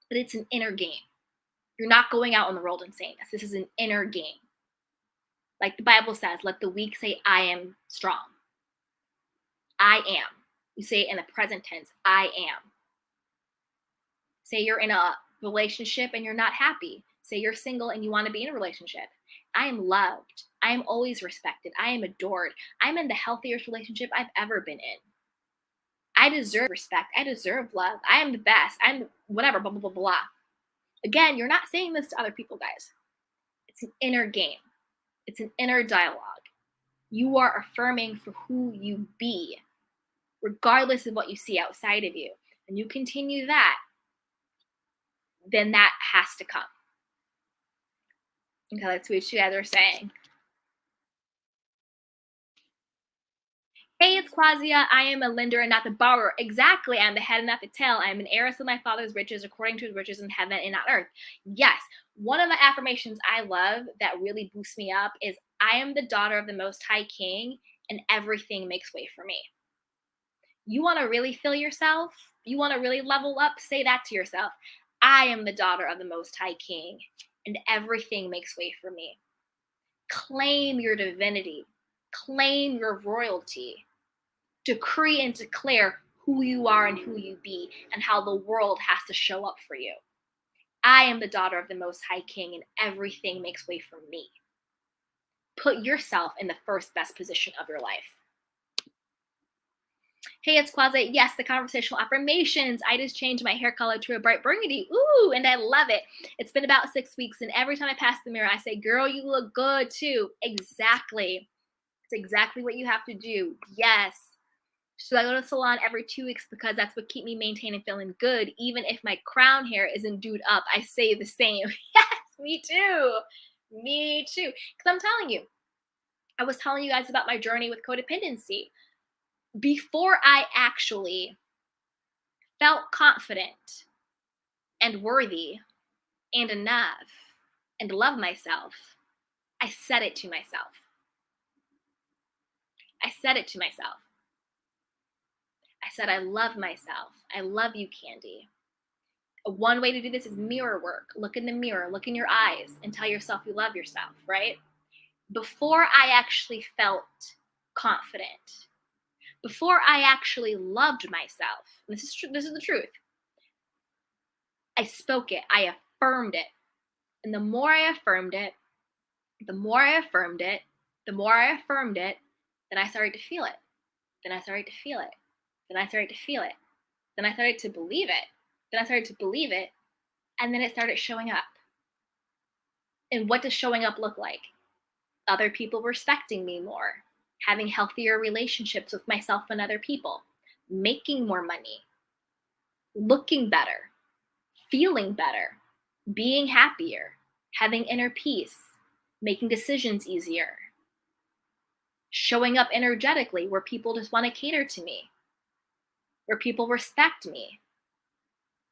Speaker 2: But it's an inner game. You're not going out in the world and saying this. This is an inner game. Like the Bible says, let the weak say, I am strong. I am. You say it in the present tense, I am. Say you're in a relationship and you're not happy. Say you're single and you want to be in a relationship. I am loved. I am always respected. I am adored. I'm in the healthiest relationship I've ever been in. I deserve respect. I deserve love. I am the best. I'm whatever, blah, blah, blah, blah. Again, you're not saying this to other people, guys. It's an inner game. It's an inner dialogue. You are affirming for who you be, regardless of what you see outside of you. And you continue that, then that has to come. Okay, let's see what you guys are saying. Hey, it's Quasia. I am a lender and not the borrower. Exactly. I'm the head and not the tail. I am an heiress of my father's riches according to his riches in heaven and not earth. Yes. One of the affirmations I love that really boosts me up is I am the daughter of the Most High King and everything makes way for me. You want to really feel yourself? You want to really level up? Say that to yourself. I am the daughter of the Most High King and everything makes way for me. Claim your divinity. Claim your royalty. Decree and declare who you are and who you be and how the world has to show up for you. I am the daughter of the Most High King and everything makes way for me. Put yourself in the first best position of your life. Hey, it's Quasi. Yes, the conversational affirmations. I just changed my hair color to a bright burgundy. Ooh, and I love it. It's been about 6 weeks, and every time I pass the mirror, I say, girl, you look good too. Exactly. It's exactly what you have to do. Yes. So I go to the salon every 2 weeks because that's what keeps me maintained and feeling good. Even if my crown hair isn't dude up, I say the same. Yes, me too. Me too. Because I'm telling you, I was telling you guys about my journey with codependency. Before I actually felt confident and worthy and enough and love myself, I said it to myself. I said it to myself. I said, I love myself. I love you, Candy. One way to do this is mirror work. Look in the mirror, look in your eyes, and tell yourself you love yourself, right? Before I actually felt confident, before I actually loved myself, this is the truth. I spoke it, I affirmed it. And the more I affirmed it, the more I affirmed it, the more I affirmed it, then I started to feel it. Then I started to feel it. Then I started to feel it. Then I started to believe it. Then I started to believe it. And then it started showing up. And what does showing up look like? Other people respecting me more, having healthier relationships with myself and other people, making more money, looking better, feeling better, being happier, having inner peace, making decisions easier, showing up energetically where people just want to cater to me, where people respect me,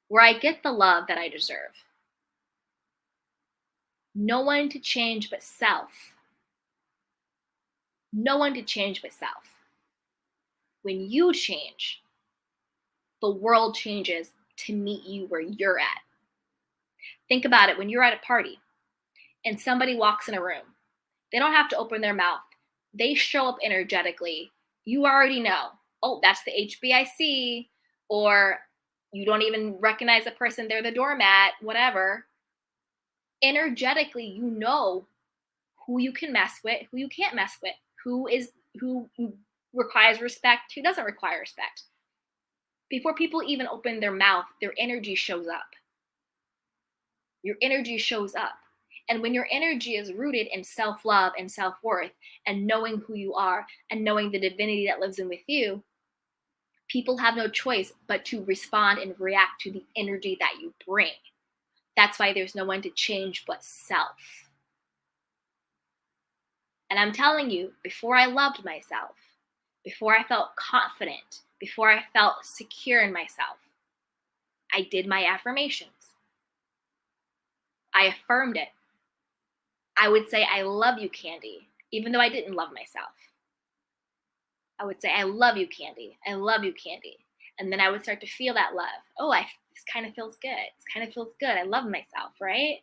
Speaker 2: where I get the love that I deserve. No one to change but self. No one to change but self. When you change, the world changes to meet you where you're at. Think about it when you're at a party and somebody walks in a room. They don't have to open their mouth. They show up energetically. You already know, oh, that's the HBIC, or you don't even recognize the person, they're the doormat, whatever. Energetically, you know who you can mess with, who you can't mess with, who requires respect, who doesn't require respect. Before people even open their mouth, their energy shows up. Your energy shows up. And when your energy is rooted in self-love and self-worth and knowing who you are and knowing the divinity that lives in with you, people have no choice but to respond and react to the energy that you bring. That's why there's no one to change but self. And I'm telling you, before I loved myself, before I felt confident, before I felt secure in myself, I did my affirmations. I affirmed it. I would say, I love you, Candy, even though I didn't love myself. I would say, I love you, Candy. I love you, Candy. And then I would start to feel that love. Oh, this kind of feels good. This kind of feels good. I love myself, right?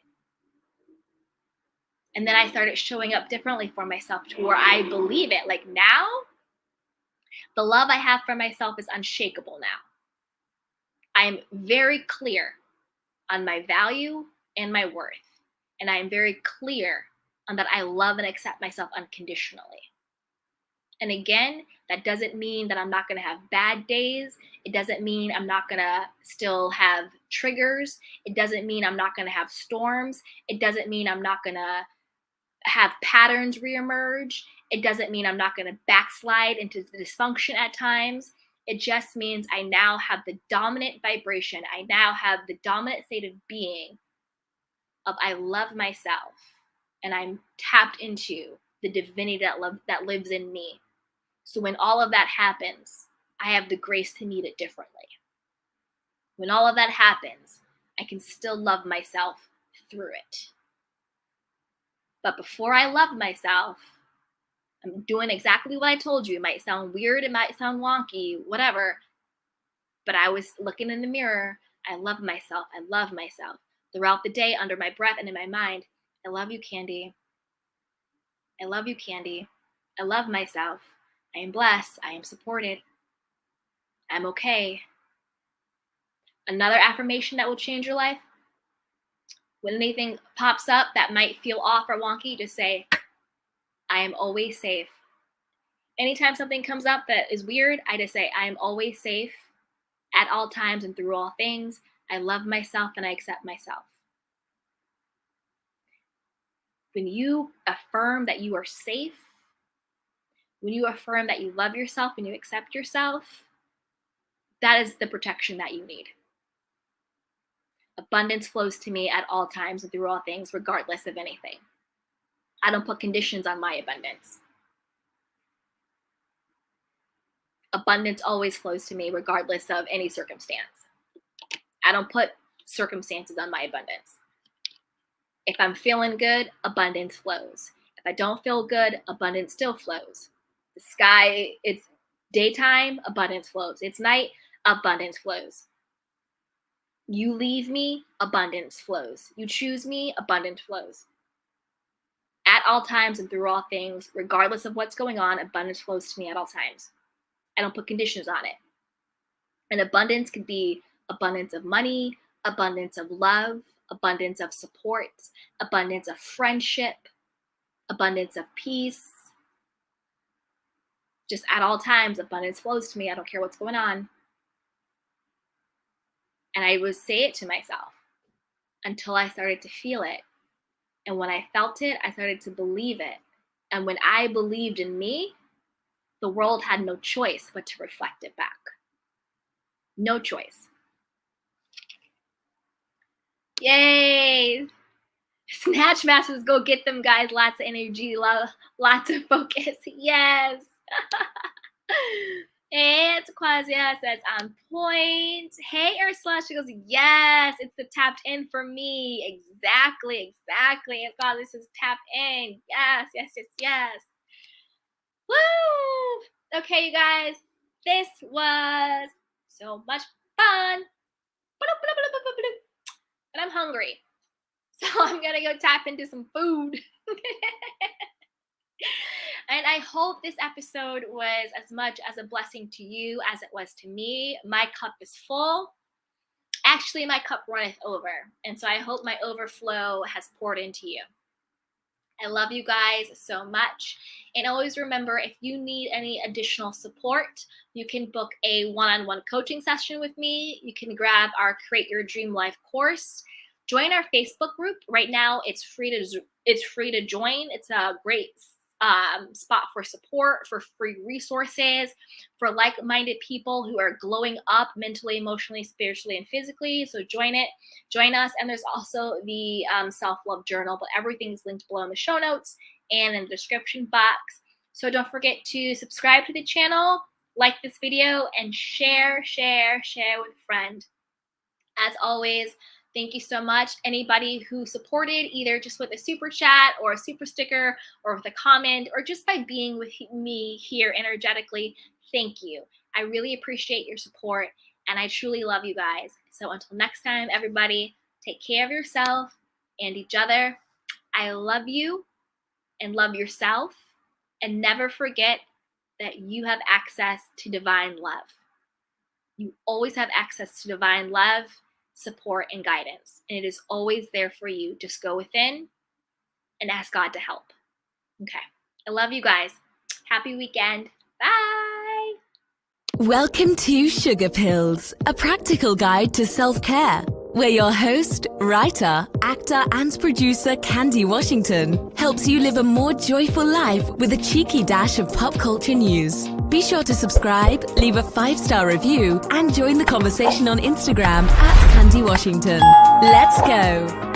Speaker 2: And then I started showing up differently for myself to where I believe it. Like now, the love I have for myself is unshakable now. I'm very clear on my value and my worth. And I am very clear on that I love and accept myself unconditionally. And again, that doesn't mean that I'm not going to have bad days. It doesn't mean I'm not going to still have triggers. It doesn't mean I'm not going to have storms. It doesn't mean I'm not going to have patterns reemerge. It doesn't mean I'm not going to backslide into dysfunction at times. It just means I now have the dominant vibration. I now have the dominant state of being of I love myself, and I'm tapped into the divinity that lives in me. So when all of that happens, I have the grace to meet it differently. When all of that happens, I can still love myself through it. But before I loved myself, I'm doing exactly what I told you. It might sound weird, it might sound wonky, whatever. But I was looking in the mirror. I love myself. I love myself. Throughout the day, under my breath and in my mind, I love you, Candy. I love you, Candy. I love myself. I am blessed. I am supported. I'm okay. Another affirmation that will change your life. When anything pops up that might feel off or wonky, just say, I am always safe. Anytime something comes up that is weird, I just say, I am always safe at all times and through all things. I love myself and I accept myself. When you affirm that you are safe, when you affirm that you love yourself and you accept yourself, that is the protection that you need. Abundance flows to me at all times and through all things, regardless of anything. I don't put conditions on my abundance. Abundance always flows to me, regardless of any circumstance. I don't put circumstances on my abundance. If I'm feeling good, abundance flows. If I don't feel good, abundance still flows. The sky, it's daytime, abundance flows. It's night, abundance flows. You leave me, abundance flows. You choose me, abundance flows. At all times and through all things, regardless of what's going on, abundance flows to me at all times. I don't put conditions on it. And abundance could be abundance of money, abundance of love, abundance of support, abundance of friendship, abundance of peace. Just at all times, abundance flows to me. I don't care what's going on. And I would say it to myself until I started to feel it. And when I felt it, I started to believe it. And when I believed in me, the world had no choice but to reflect it back. No choice. Yay! Snatch masters, go get them, guys. Lots of energy, lots of focus. Yes. And Quasia says on point. Hey, Ursula, she goes, yes, it's the tapped in for me. Exactly. And God, this is tapped in. Yes. Woo! Okay, you guys, this was so much fun. But I'm hungry. So I'm going to go tap into some food. And I hope this episode was as much as a blessing to you as it was to me. My cup is full. Actually, my cup runneth over. And so I hope my overflow has poured into you. I love you guys so much. And always remember, if you need any additional support, you can book a one-on-one coaching session with me. You can grab our Create Your Dream Life course. Join our Facebook group. Right now, it's free to join. It's a great spot for support, for free resources, for like-minded people who are glowing up mentally, emotionally, spiritually, and physically. So join us. And there's also the self-love journal, but everything's linked below in the show notes and in the description box. So don't forget to subscribe to the channel, like this video, and share with a friend. As always, thank you so much. Anybody who supported either just with a super chat or a super sticker or with a comment or just by being with me here energetically, thank you. I really appreciate your support and I truly love you guys. So until next time, everybody, take care of yourself and each other. I love you and love yourself, and never forget that you have access to divine love. You always have access to divine love, support, and guidance. And it is always there for you. Just go within and ask God to help. Okay. I love you guys. Happy weekend. Bye.
Speaker 1: Welcome to Sugar Pills, a practical guide to self-care, where your host, writer, actor, and producer Candy Washington helps you live a more joyful life with a cheeky dash of pop culture news. Be sure to subscribe, leave a 5-star review, and join the conversation on Instagram @Candy Washington. Let's go!